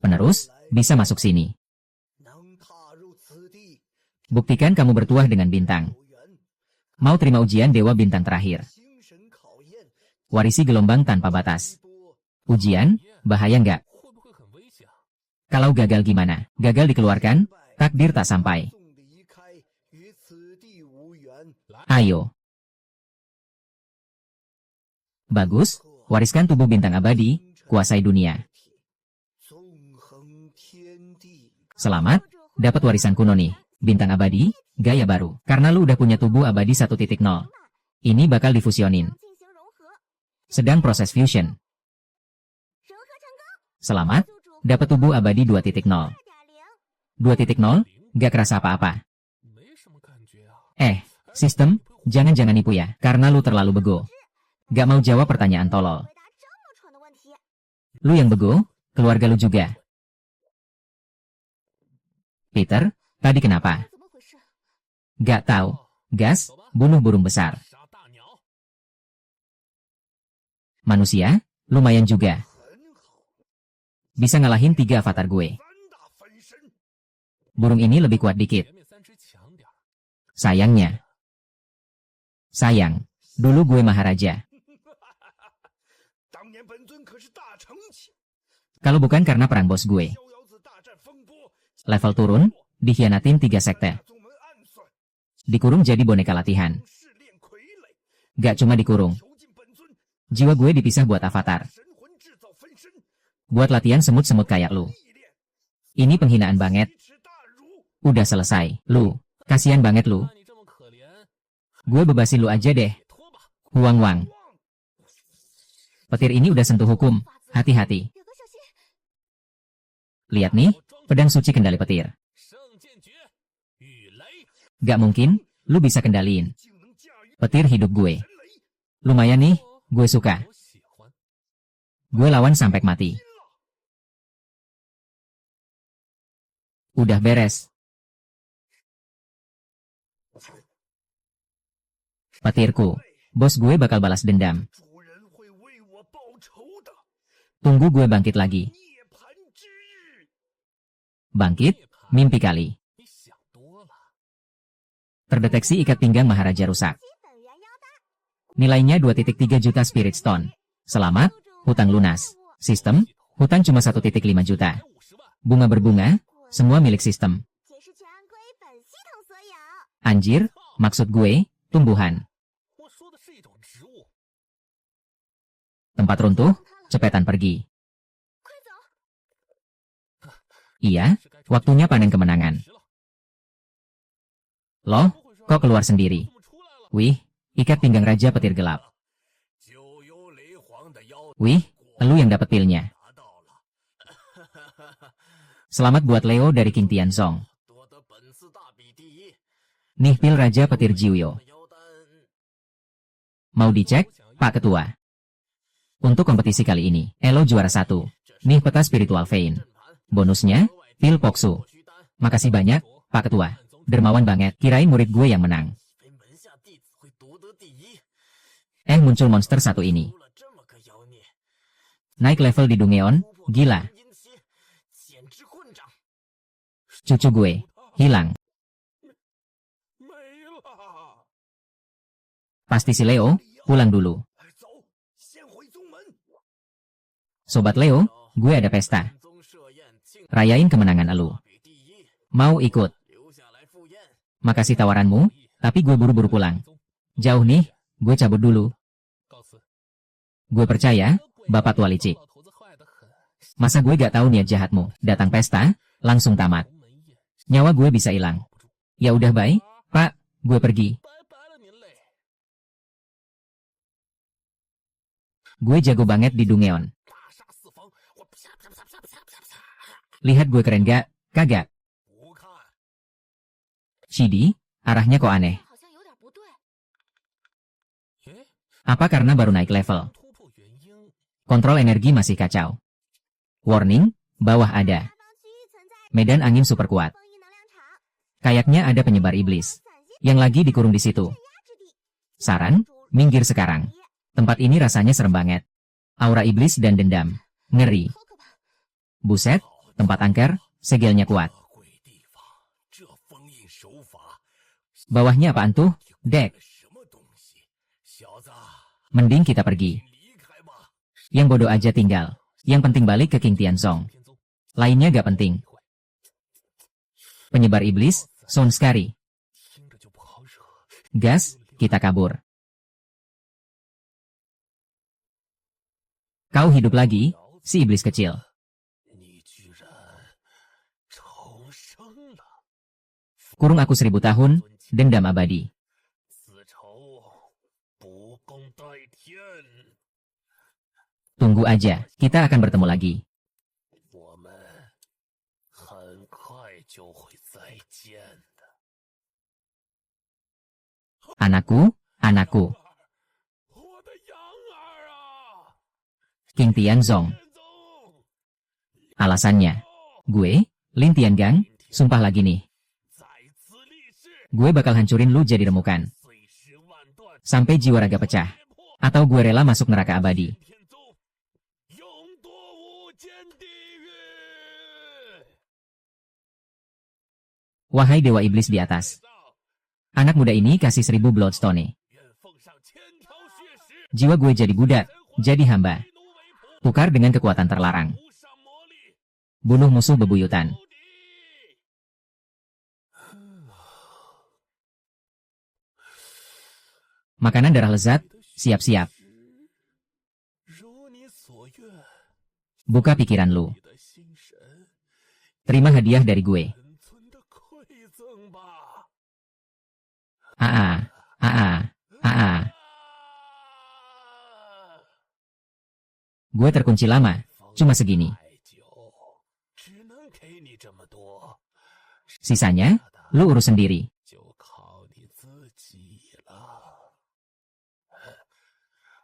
Penerus, bisa masuk sini. Buktikan kamu bertuah dengan bintang. Mau terima ujian Dewa Bintang terakhir. Warisi gelombang tanpa batas. Ujian, bahaya nggak? Kalau gagal gimana? Gagal dikeluarkan, takdir tak sampai. Ayo. Bagus, wariskan tubuh bintang abadi, kuasai dunia. Selamat, dapat warisan kuno nih. Bintang abadi, gaya baru. Karena lu udah punya tubuh abadi 1.0. Ini bakal difusionin. Sedang proses fusion. Selamat, dapat tubuh abadi 2.0. 2.0, gak kerasa apa-apa. Sistem, jangan nipu ya, karena lu terlalu bego. Gak mau jawab pertanyaan tolol. Lu yang bego, keluarga lu juga. Peter, tadi kenapa? Gak tahu. Gas, bunuh burung besar. Manusia, lumayan juga. Bisa ngalahin 3 avatar gue. Burung ini lebih kuat dikit. Sayang, dulu gue maharaja. Kalau bukan karena perang bos gue. Level turun, dikhianatin 3 sekte. Dikurung jadi boneka latihan. Gak cuma dikurung. Jiwa gue dipisah buat avatar. Buat latihan semut-semut kayak lu. Ini penghinaan banget. Udah selesai, lu. Kasian banget lu. Gue bebasin lu aja deh. Huang. Petir ini udah sentuh hukum. Hati-hati. Lihat nih, pedang suci kendali petir. Gak mungkin, lu bisa kendaliin. Petir hidup gue. Lumayan nih, gue suka. Gue lawan sampai mati. Udah beres. Petirku, bos gue bakal balas dendam. Tunggu gue bangkit lagi. Bangkit, mimpi kali. Terdeteksi ikat pinggang Maharaja rusak. Nilainya 2.3 juta Spirit Stone. Selamat, hutang lunas. Sistem, hutang cuma 1.5 juta. Bunga berbunga, semua milik sistem. Anjir, maksud gue, tumbuhan. Tempat runtuh, cepetan pergi. Iya, waktunya panen kemenangan. Loh, kok keluar sendiri? Wih, Ikat pinggang Raja Petir Gelap. Wih, elu yang dapat pilnya. Selamat buat Leo dari King Tianzong. Nih pil Raja Petir Jiuyo. Mau dicek, Pak Ketua? Untuk kompetisi kali ini, Elo juara 1. Nih peta spiritual vein. Bonusnya, pil Poksu. Makasih banyak, Pak Ketua. Dermawan banget, kirain murid gue yang menang. Muncul monster satu ini. Naik level di Dungeon, gila. Cucu gue, hilang. Pasti si Leo, pulang dulu. Sobat Leo, gue ada pesta. Rayain kemenangan elu. Mau ikut? Makasih tawaranmu, tapi gue buru-buru pulang. Jauh nih, gue cabut dulu. Gue percaya, Bapak Tua licik. Masa gue gak tahu niat jahatmu, datang pesta, langsung tamat. Nyawa gue bisa hilang. Ya udah bye, Pak, gue pergi. Gue jago banget di Dungeon. Lihat gue keren gak? Kagak. Shidi, arahnya kok aneh. Apa karena baru naik level? Kontrol energi masih kacau. Warning, bawah ada. Medan angin super kuat. Kayaknya ada penyebar iblis yang lagi dikurung di situ. Saran, minggir sekarang. Tempat ini rasanya serem banget. Aura iblis dan dendam. Ngeri. Buset, tempat angker, segelnya kuat. Bawahnya apaan tuh, Dek? Mending kita pergi. Yang bodoh aja tinggal. Yang penting balik ke King Tianzong. Lainnya gak penting. Penyebar iblis, sound scary. Gas, kita kabur. Kau hidup lagi, si iblis kecil. Kurung aku 1000 tahun, dendam abadi. Tunggu aja, kita akan bertemu lagi. Anakku, anakku. King Tianzong. Alasannya, gue, Lin Tiangang, sumpah lagi nih. Gue bakal hancurin lu jadi remukan. Sampai jiwa raga pecah. Atau gue rela masuk neraka abadi. Wahai dewa iblis di atas. Anak muda ini kasih 1000 bloodstone. Jiwa gue jadi budak, jadi hamba. Tukar dengan kekuatan terlarang. Bunuh musuh bebuyutan. Makanan darah lezat, siap-siap. Buka pikiran lu. Terima hadiah dari gue. Gue terkunci lama, cuma segini. Sisanya, lu urus sendiri.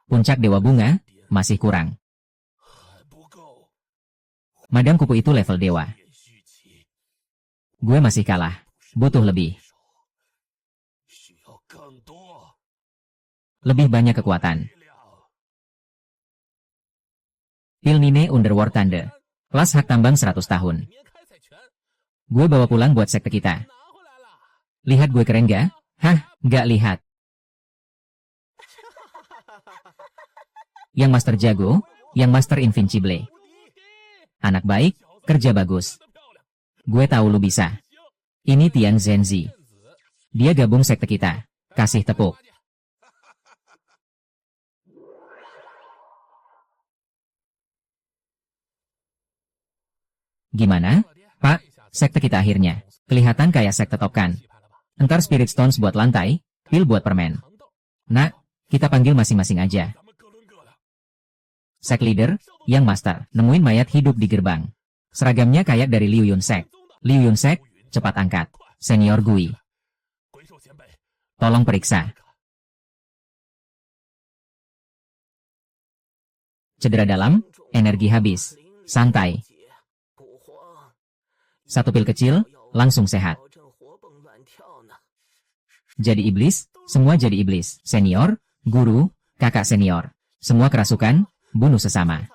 Puncak Dewa Bunga, masih kurang. Madam kupu itu level dewa. Gue masih kalah, butuh lebih. Lebih banyak kekuatan. Pil Nine Underworld Thunder. Kelas hak tambang 100 tahun. Gue bawa pulang buat sekte kita. Lihat gue keren gak? Hah, gak lihat. Yang Master jago, yang Master invincible. Anak baik, kerja bagus. Gue tahu lu bisa. Ini Tian Zhenzi. Dia gabung sekte kita. Kasih tepuk. Gimana, Pak? Sekte kita akhirnya. Kelihatan kayak sekte top kan? Entar Spirit Stones buat lantai, pil buat permen. Nak, kita panggil masing-masing aja. Sek leader, yang master, nemuin mayat hidup di gerbang. Seragamnya kayak dari Liu Yunsek. Liu Yunsek, cepat angkat. Senior Gui. Tolong periksa. Cedera dalam, energi habis. Santai. Satu pil kecil, langsung sehat. Jadi iblis, semua jadi iblis. Senior, guru, kakak senior. Semua kerasukan, bunuh sesama.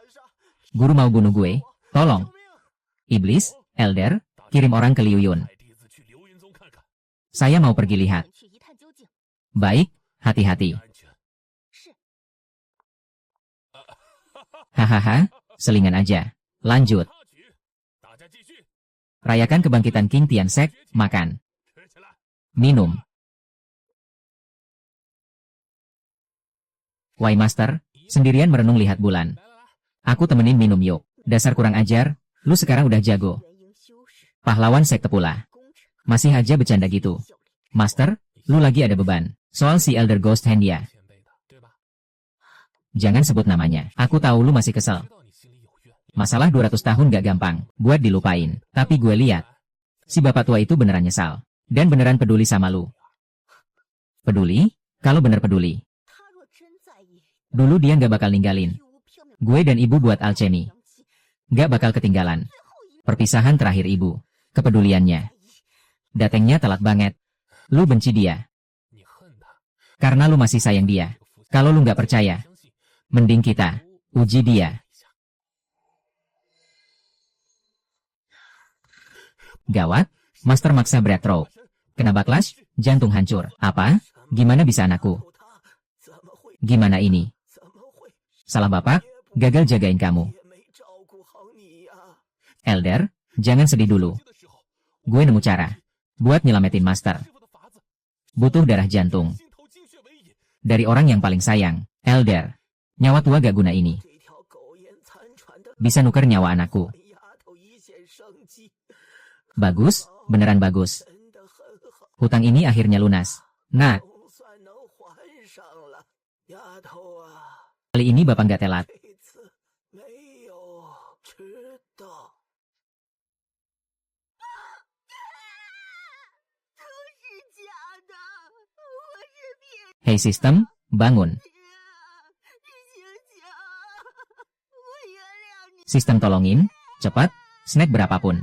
Guru mau bunuh gue, tolong. Iblis, elder, kirim orang ke Liu Yun. Saya mau pergi lihat. Baik, hati-hati. Hahaha, selingan aja. Lanjut. Rayakan kebangkitan King Tiansek, makan. Minum. Why Master, sendirian merenung lihat bulan. Aku temenin minum yuk. Dasar kurang ajar, lu sekarang udah jago. Pahlawan sekte pula. Masih aja bercanda gitu. Master, lu lagi ada beban. Soal si Elder Ghost Hand ya. Jangan sebut namanya. Aku tahu lu masih kesel. Masalah 200 tahun gak gampang, buat dilupain. Tapi gue lihat, si bapak tua itu beneran nyesal. Dan beneran peduli sama lu. Peduli? Kalau bener peduli. Dulu dia gak bakal ninggalin. Gue dan ibu buat alchemy. Gak bakal ketinggalan. Perpisahan terakhir ibu. Kepeduliannya. Datengnya telat banget. Lu benci dia. Karena lu masih sayang dia. Kalau lu gak percaya, mending kita uji dia. Gawat, Master maksa breathrow. Kena backlash, jantung hancur. Apa? Gimana bisa anakku? Gimana ini? Salah bapak, gagal jagain kamu. Elder, jangan sedih dulu. Gue nemu cara buat nyelamatin Master. Butuh darah jantung. Dari orang yang paling sayang, Elder. Nyawa tua gak guna ini. Bisa nuker nyawa anakku. Bagus, beneran bagus. Hutang ini akhirnya lunas. Nah, kali ini bapak nggak telat. Hei sistem, bangun. Sistem tolongin, cepat, snack berapapun.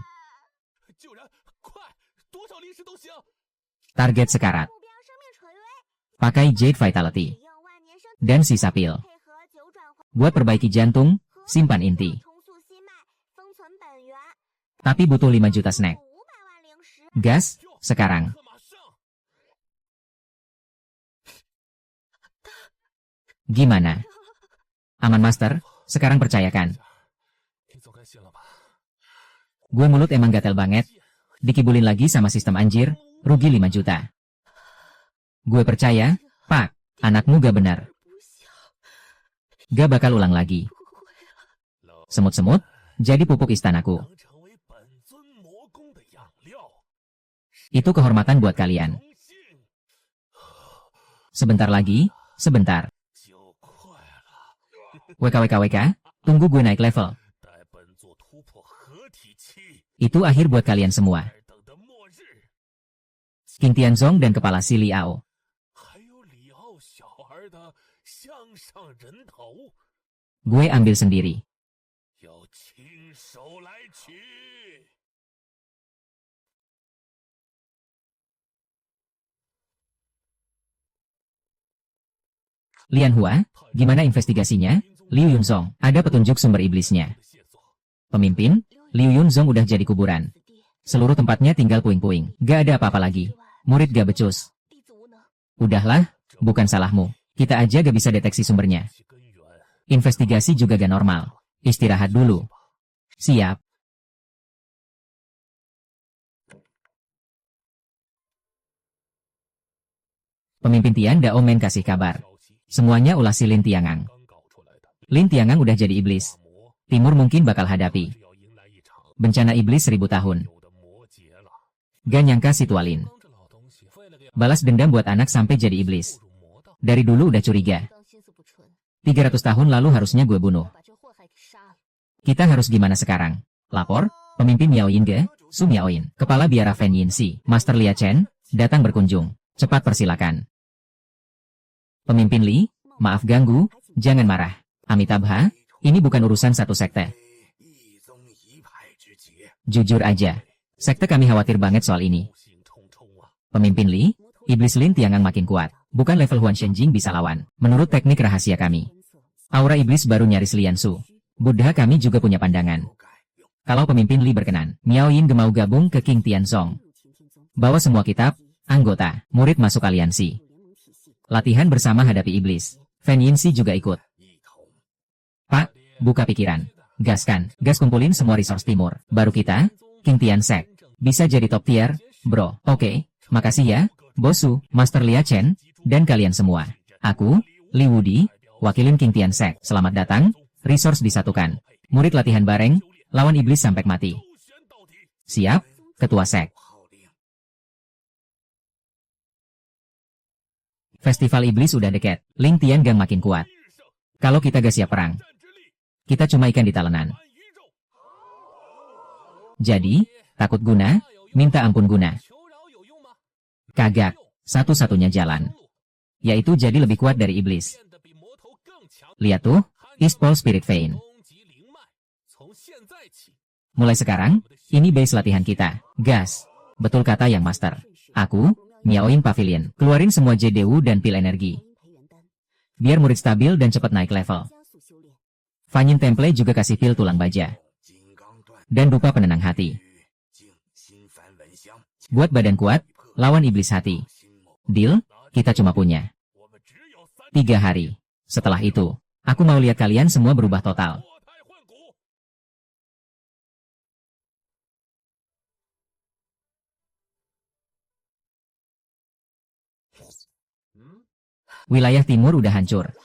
Target sekarat. Pakai Jade Vitality. Dan sisa pil. Buat perbaiki jantung, simpan inti. Tapi butuh 5 juta snack. Gas, sekarang. Gimana? Aman Master, sekarang percayakan. Gue mulut emang gatel banget. Dikibulin lagi sama sistem anjir, rugi 5 juta. Gue percaya, Pak, anakmu gak benar. Gak bakal ulang lagi. Semut-semut, jadi pupuk istanaku. Itu kehormatan buat kalian. Sebentar lagi, sebentar. WKWKWK, tunggu gue naik level. Itu akhir buat kalian semua. King Tianzong dan kepala si Liao. Gue ambil sendiri. Lian Hua, gimana investigasinya? Liu Yunzong, ada petunjuk sumber iblisnya. Pemimpin, Liu Yunzong udah jadi kuburan. Seluruh tempatnya tinggal puing-puing. Gak ada apa-apa lagi. Murid gak becus. Udahlah, bukan salahmu. Kita aja gak bisa deteksi sumbernya. Investigasi juga gak normal. Istirahat dulu. Siap. Pemimpin Tian Dao Men kasih kabar. Semuanya ulah si Lin Tiangang. Lin Tiangang udah jadi iblis. Timur mungkin bakal hadapi bencana iblis 1000 tahun. Gak nyangka si Tualin balas dendam buat anak sampai jadi iblis. Dari dulu udah curiga. 300 tahun lalu harusnya gue bunuh. Kita harus gimana sekarang? Lapor, pemimpin Miao Yingge, Su Miaoin, kepala biara Fan Yinxi, Master Lia Chen, datang berkunjung. Cepat persilakan. Pemimpin Li, maaf ganggu, jangan marah. Amitabha, ini bukan urusan satu sekte. Jujur aja, sekte kami khawatir banget soal ini. Pemimpin Li, iblis Lin Tiangang makin kuat. Bukan level Huan Shenjing bisa lawan. Menurut teknik rahasia kami. Aura iblis baru nyaris Lian Su. Buddha kami juga punya pandangan. Kalau pemimpin Li berkenan, Miao Yin mau gabung ke King Tianzong. Bawa semua kitab, anggota, murid masuk aliansi. Latihan bersama hadapi iblis. Fan Yinxi juga ikut. Pak, buka pikiran. Gaskan, gas kumpulin semua resource timur. Baru kita, King Tian Sek. Bisa jadi top tier, bro. Oke, makasih ya, Bosu, Master Lia Chen, dan kalian semua. Aku, Li Wudi, wakilin King Tian Sek. Selamat datang, resource disatukan. Murid latihan bareng, lawan iblis sampai mati. Siap, Ketua Sek. Festival iblis udah dekat, Ling Tiangang makin kuat. Kalau kita gak siap perang, kita cuma ikan di talenan. Jadi, takut guna, minta ampun guna. Kagak, satu-satunya jalan. Yaitu jadi lebih kuat dari iblis. Lihat tuh, Eastpol Spirit Vein. Mulai sekarang, ini base latihan kita. Gas. Betul kata yang master. Aku, Miaoin Pavilion. Keluarin semua JDU dan pil energi. Biar murid stabil dan cepat naik level. Fanyin Temple juga kasih pil tulang baja. Dan dupa penenang hati. Buat badan kuat, lawan iblis hati. Deal, kita cuma punya 3 hari. Setelah itu, aku mau lihat kalian semua berubah total. Wilayah timur udah hancur.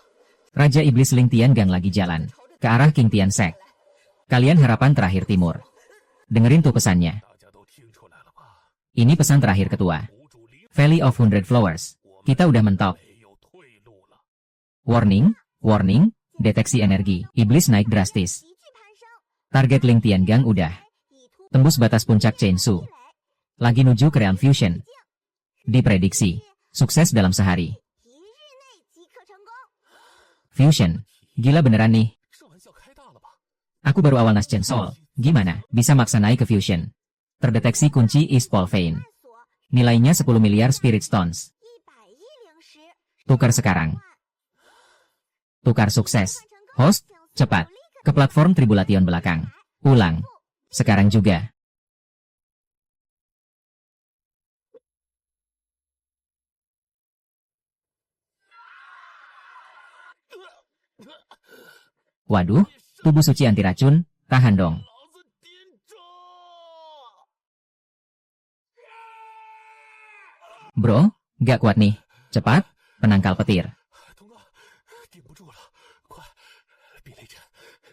Raja Iblis Ling Tiangang lagi jalan ke arah King Tian Sek. Kalian harapan terakhir timur. Dengerin tuh pesannya. Ini pesan terakhir ketua. Valley of 100 Flowers. Kita udah mentok. Warning, warning, deteksi energi. Iblis naik drastis. Target Ling Tiangang udah tembus batas puncak Chainsu. Lagi nuju ke Realm Fusion. Diprediksi, sukses dalam sehari. Fusion. Gila beneran nih. Aku baru awal Nas Chen Soul. Gimana? Bisa maksa naik ke Fusion. Terdeteksi kunci Eastpol Vein. Nilainya 10 miliar Spirit Stones. Tukar sekarang. Tukar sukses. Host, cepat. Ke platform Tribulation belakang. Ulang. Sekarang juga. Waduh, tubuh suci anti racun, tahan dong. Bro, gak kuat nih. Cepat, penangkal petir.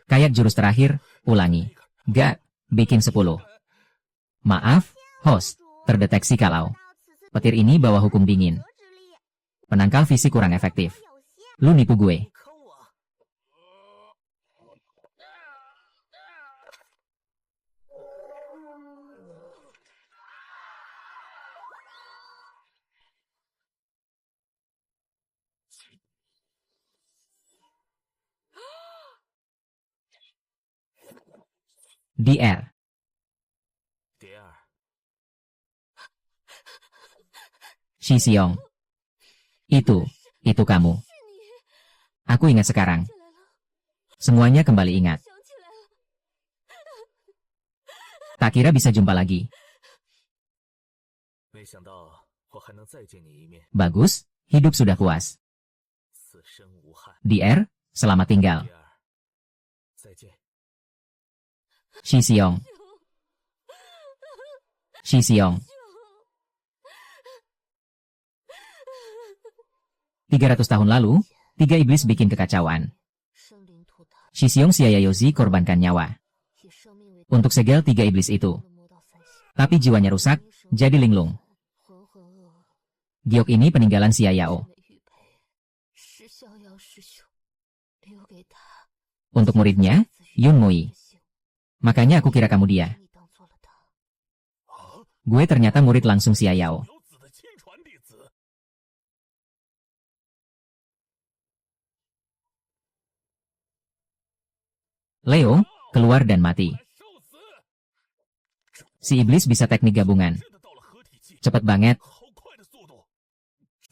Kayak jurus terakhir, ulangi. Gak, bikin 10. Maaf, host, terdeteksi kalau petir ini bawa hukum dingin. Penangkal fisik kurang efektif. Lu nipu gue. DR. Shi Xiong. Itu kamu. Aku ingat sekarang. Semuanya kembali ingat. Tak kira bisa jumpa lagi. Bagus, hidup sudah puas. DR, selamat tinggal. Shi Xiong. Shi Xiong. 300 tahun lalu, 3 iblis bikin kekacauan. Shi Xiong Xiaoyaozi korbankan nyawa untuk segel 3 iblis itu. Tapi jiwanya rusak, jadi linglung. Giok ini peninggalan Xiayao. Untuk muridnya, Yun Mui. Makanya aku kira kamu dia. Gue ternyata murid langsung Xia Yao. Leo, keluar dan mati. Si iblis bisa teknik gabungan. Cepet banget.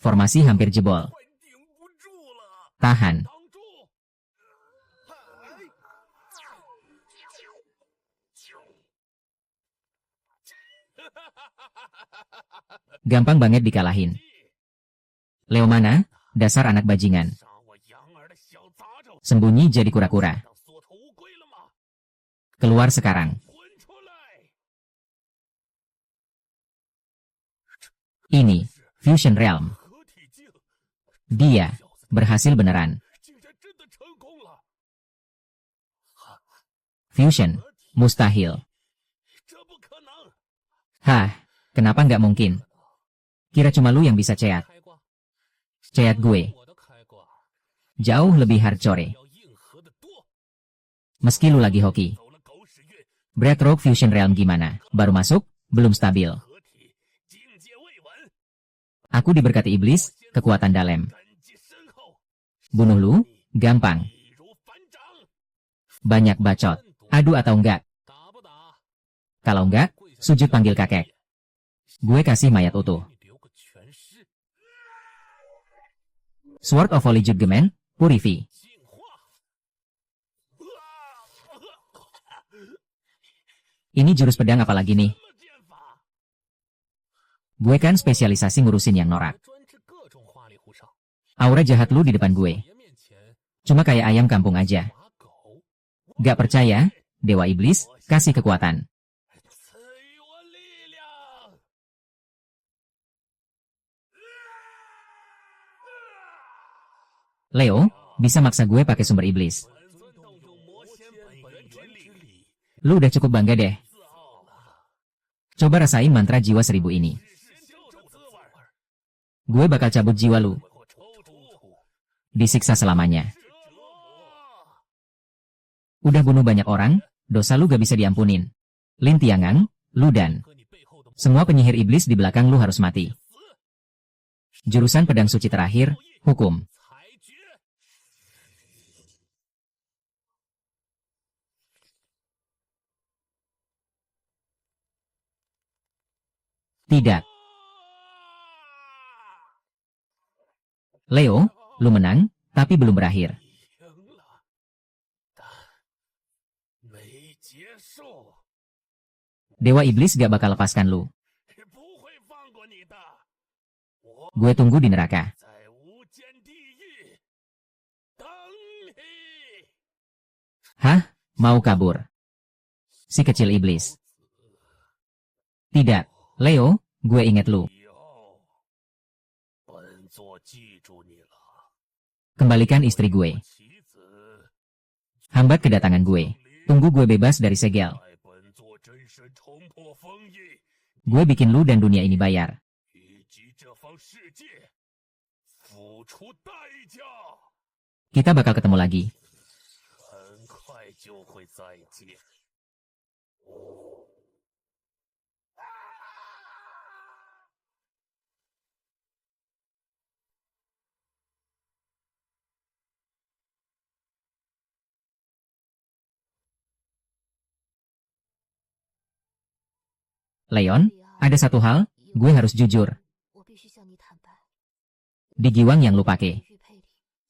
Formasi hampir jebol. Tahan. Gampang banget dikalahin. Leo mana? Dasar anak bajingan. Sembunyi jadi kura-kura. Keluar sekarang. Ini, Fusion Realm. Dia, berhasil beneran. Fusion, mustahil. Hah, kenapa nggak mungkin? Kira cuma lu yang bisa ceat. Ceat gue. Jauh lebih hardcore. Meski lu lagi hoki. Breathrock Fusion Realm gimana? Baru masuk, belum stabil. Aku diberkati iblis, kekuatan dalam. Bunuh lu, gampang. Banyak bacot. Adu atau enggak? Kalau enggak, sujud panggil kakek. Gue kasih mayat utuh. Sword of Holy Judgment, Purifi. Ini jurus pedang apalagi nih? Gue kan spesialisasi ngurusin yang norak. Aura jahat lu di depan gue. Cuma kayak ayam kampung aja. Gak percaya? Dewa Iblis, kasih kekuatan. Leo, bisa maksa gue pakai sumber iblis. Lu udah cukup bangga deh. Coba rasain mantra jiwa 1000 ini. Gue bakal cabut jiwa lu. Disiksa selamanya. Udah bunuh banyak orang, dosa lu gak bisa diampunin. Lin Tiangang, lu dan semua penyihir iblis di belakang lu harus mati. Jurusan pedang suci terakhir, hukum. Tidak. Leo, lu menang, tapi belum berakhir. Dewa Iblis gak bakal lepaskan lu. Gue tunggu di neraka. Hah? Mau kabur? Si kecil iblis. Tidak. Leo, gue inget lu. Kembalikan istri gue. Hambat kedatangan gue. Tunggu gue bebas dari segel. Gue bikin lu dan dunia ini bayar. Kita bakal ketemu lagi. Leon, ada satu hal, gue harus jujur. Di giwang yang lu pakai,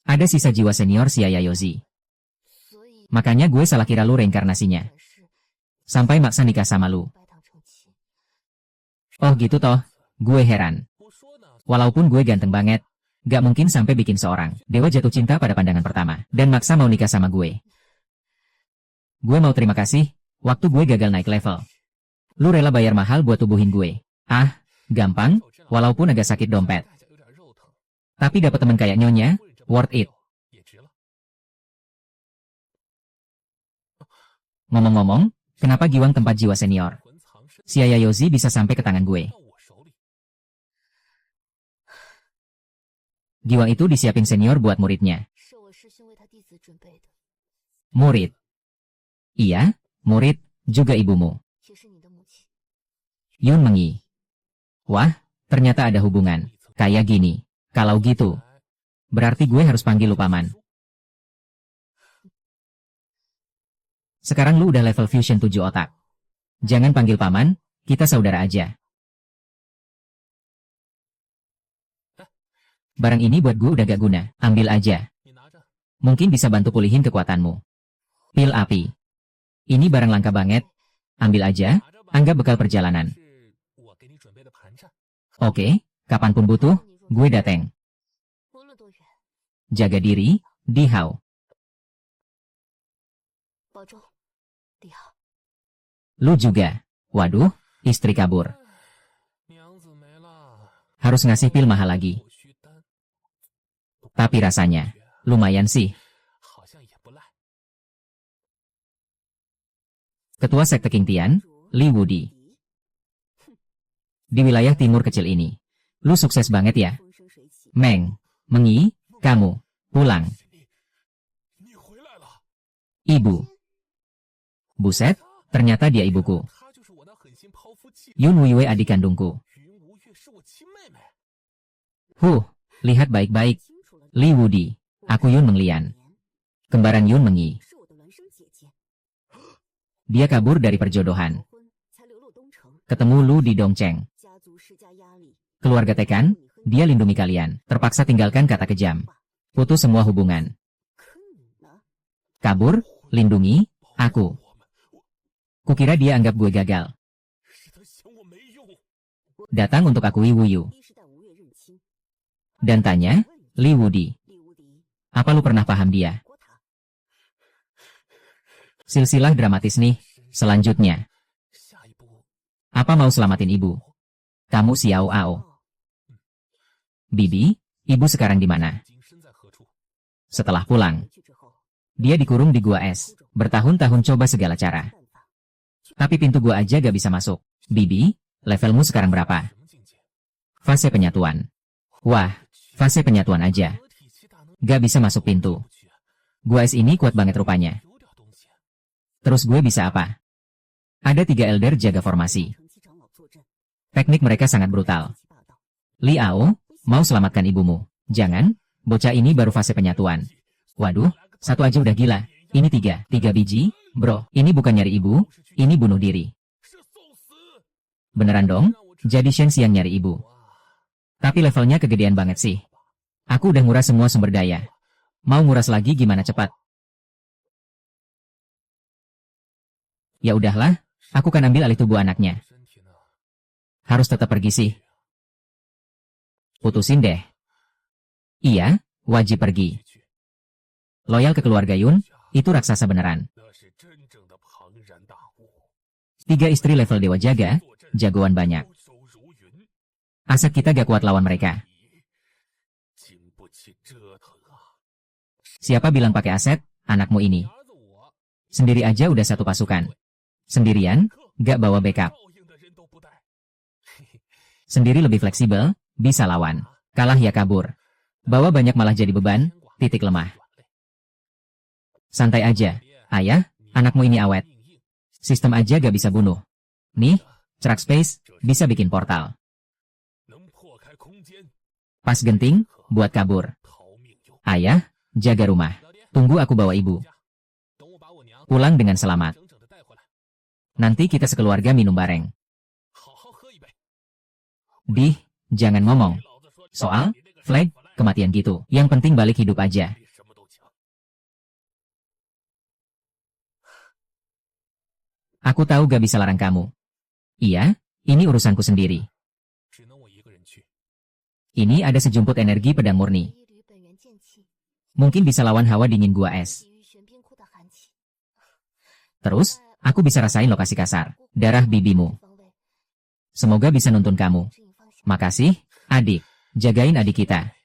ada sisa jiwa senior Xia Yaozi. Makanya gue salah kira lu reinkarnasinya. Sampai maksa nikah sama lu. Oh gitu toh, gue heran. Walaupun gue ganteng banget, gak mungkin sampai bikin seorang dewa jatuh cinta pada pandangan pertama, dan maksa mau nikah sama gue. Gue mau terima kasih, waktu gue gagal naik level. Lu rela bayar mahal buat tubuhin gue. Ah, gampang, walaupun agak sakit dompet. Tapi dapat teman kayak Nyonya, worth it. Ngomong-ngomong, kenapa giwang tempat jiwa senior Xia Yaozi bisa sampai ke tangan gue? Giwang itu disiapin senior buat muridnya. Murid. Iya, murid, juga ibumu. Yun mengi. Wah, ternyata ada hubungan. Kayak gini. Kalau gitu, berarti gue harus panggil lu paman. Sekarang lu udah level fusion 7 otak. Jangan panggil paman, kita saudara aja. Barang ini buat gue udah gak guna, ambil aja. Mungkin bisa bantu pulihin kekuatanmu. Pil api. Ini barang langka banget. Ambil aja, anggap bekal perjalanan. Oke, kapanpun butuh, gue dateng. Jaga diri, Dihao. Lu juga. Waduh, istri kabur. Harus ngasih pil mahal lagi. Tapi rasanya, lumayan sih. Ketua Sekte King Tian, Li Wudi. Di wilayah timur kecil ini. Lu sukses banget ya. Meng, Mengi, kamu, pulang. Ibu. Buset, ternyata dia ibuku. Yun Wuiwei adik kandungku. Lihat baik-baik. Li Wudi, aku Yun Menglian. Kembaran Yun Mengi. Dia kabur dari perjodohan. Ketemu Lu di Dongcheng. Keluarga Tekan, dia lindungi kalian. Terpaksa tinggalkan kata kejam. Putus semua hubungan. Kabur, lindungi, aku. Kukira dia anggap gue gagal. Datang untuk akui Wuyu. Dan tanya, Li Wudi. Apa lu pernah paham dia? Silsilah dramatis nih, selanjutnya. Apa mau selamatin ibu? Kamu Xiao Ao. Bibi, ibu sekarang di mana? Setelah pulang. Dia dikurung di gua es, bertahun-tahun coba segala cara. Tapi pintu gua aja gak bisa masuk. Bibi, levelmu sekarang berapa? Fase penyatuan. Wah, fase penyatuan aja. Gak bisa masuk pintu. Gua es ini kuat banget rupanya. Terus gue bisa apa? Ada 3 elder jaga formasi. Teknik mereka sangat brutal. Li Ao, mau selamatkan ibumu. Jangan, bocah ini baru fase penyatuan. Waduh, satu aja udah gila. Ini 3 biji, bro. Ini bukan nyari ibu, ini bunuh diri. Beneran dong, jadi Shenxi yang nyari ibu. Tapi levelnya kegedean banget sih. Aku udah nguras semua sumber daya. Mau nguras lagi gimana cepat? Ya udahlah, aku kan ambil alih tubuh anaknya. Harus tetap pergi sih. Putusin deh. Iya, wajib pergi. Loyal ke keluarga Yun, itu raksasa beneran. 3 istri level dewa jaga, jagoan banyak. Aset kita gak kuat lawan mereka. Siapa bilang pakai aset, anakmu ini? Sendiri aja udah satu pasukan. Sendirian, gak bawa backup. Sendiri lebih fleksibel, bisa lawan. Kalah ya kabur. Bawa banyak malah jadi beban, titik lemah. Santai aja, ayah, anakmu ini awet. Sistem aja gak bisa bunuh. Nih, cerak space, bisa bikin portal. Pas genting, buat kabur. Ayah, jaga rumah. Tunggu aku bawa ibu. Pulang dengan selamat. Nanti kita sekeluarga minum bareng. Jangan ngomong. Soal, flag, kematian gitu. Yang penting balik hidup aja. Aku tahu gak bisa larang kamu. Iya, ini urusanku sendiri. Ini ada sejumput energi pedang murni. Mungkin bisa lawan hawa dingin gua es. Terus, aku bisa rasain lokasi kasar, darah bibimu. Semoga bisa nuntun kamu. Makasih, adik. Jagain adik kita.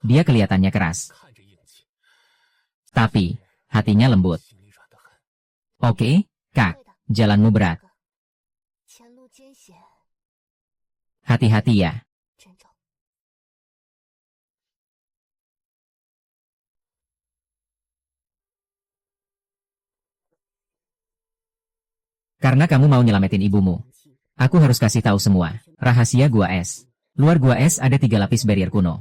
Dia kelihatannya keras. Tapi, hatinya lembut. Oke, Kak. Jalanmu berat. Hati-hati ya. Karena kamu mau nyelamatin ibumu. Aku harus kasih tahu semua. Rahasia gua es. Luar gua es ada 3 lapis barrier kuno.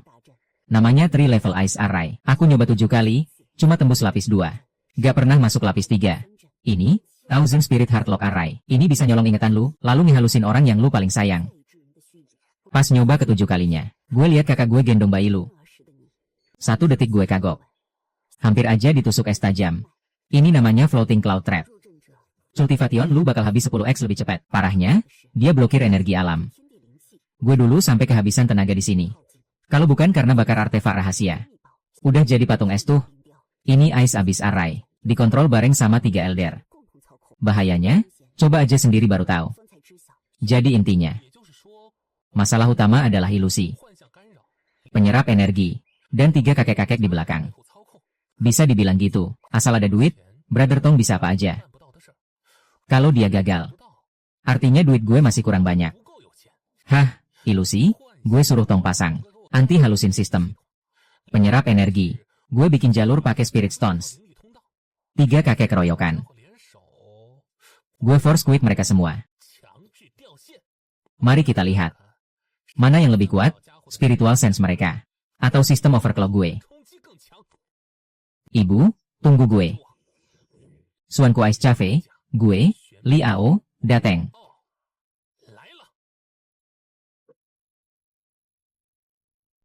Namanya 3 level ice array. Aku nyoba 7 kali, cuma tembus lapis 2. Gak pernah masuk lapis 3. Ini, Thousand Spirit Heartlock Array. Ini bisa nyolong ingatan lu, lalu ngehalusin orang yang lu paling sayang. Pas nyoba ke 7 kalinya, gue lihat kakak gue gendong bayi lu. 1 detik gue kagok. Hampir aja ditusuk es tajam. Ini namanya Floating Cloud Trap. Cultivation lu bakal habis 10x lebih cepat. Parahnya, dia blokir energi alam. Gue dulu sampai kehabisan tenaga di sini. Kalau bukan karena bakar artefak rahasia. Udah jadi patung es tuh. Ini Ice Abyss Array. Dikontrol bareng sama 3 Elder. Bahayanya, coba aja sendiri baru tahu. Jadi intinya, masalah utama adalah ilusi. Penyerap energi. Dan 3 kakek-kakek di belakang. Bisa dibilang gitu, asal ada duit, Brother Tong bisa apa aja. Kalau dia gagal, artinya duit gue masih kurang banyak. Hah, ilusi? Gue suruh Tong pasang. Anti-halusin sistem. Penyerap energi. Gue bikin jalur pakai Spirit Stones. 3 kakek keroyokan. Gue force quit mereka semua. Mari kita lihat. Mana yang lebih kuat, spiritual sense mereka, atau sistem overclock gue. Ibu, tunggu gue. Suanku Ice Cafe, gue, Liao, Dateng.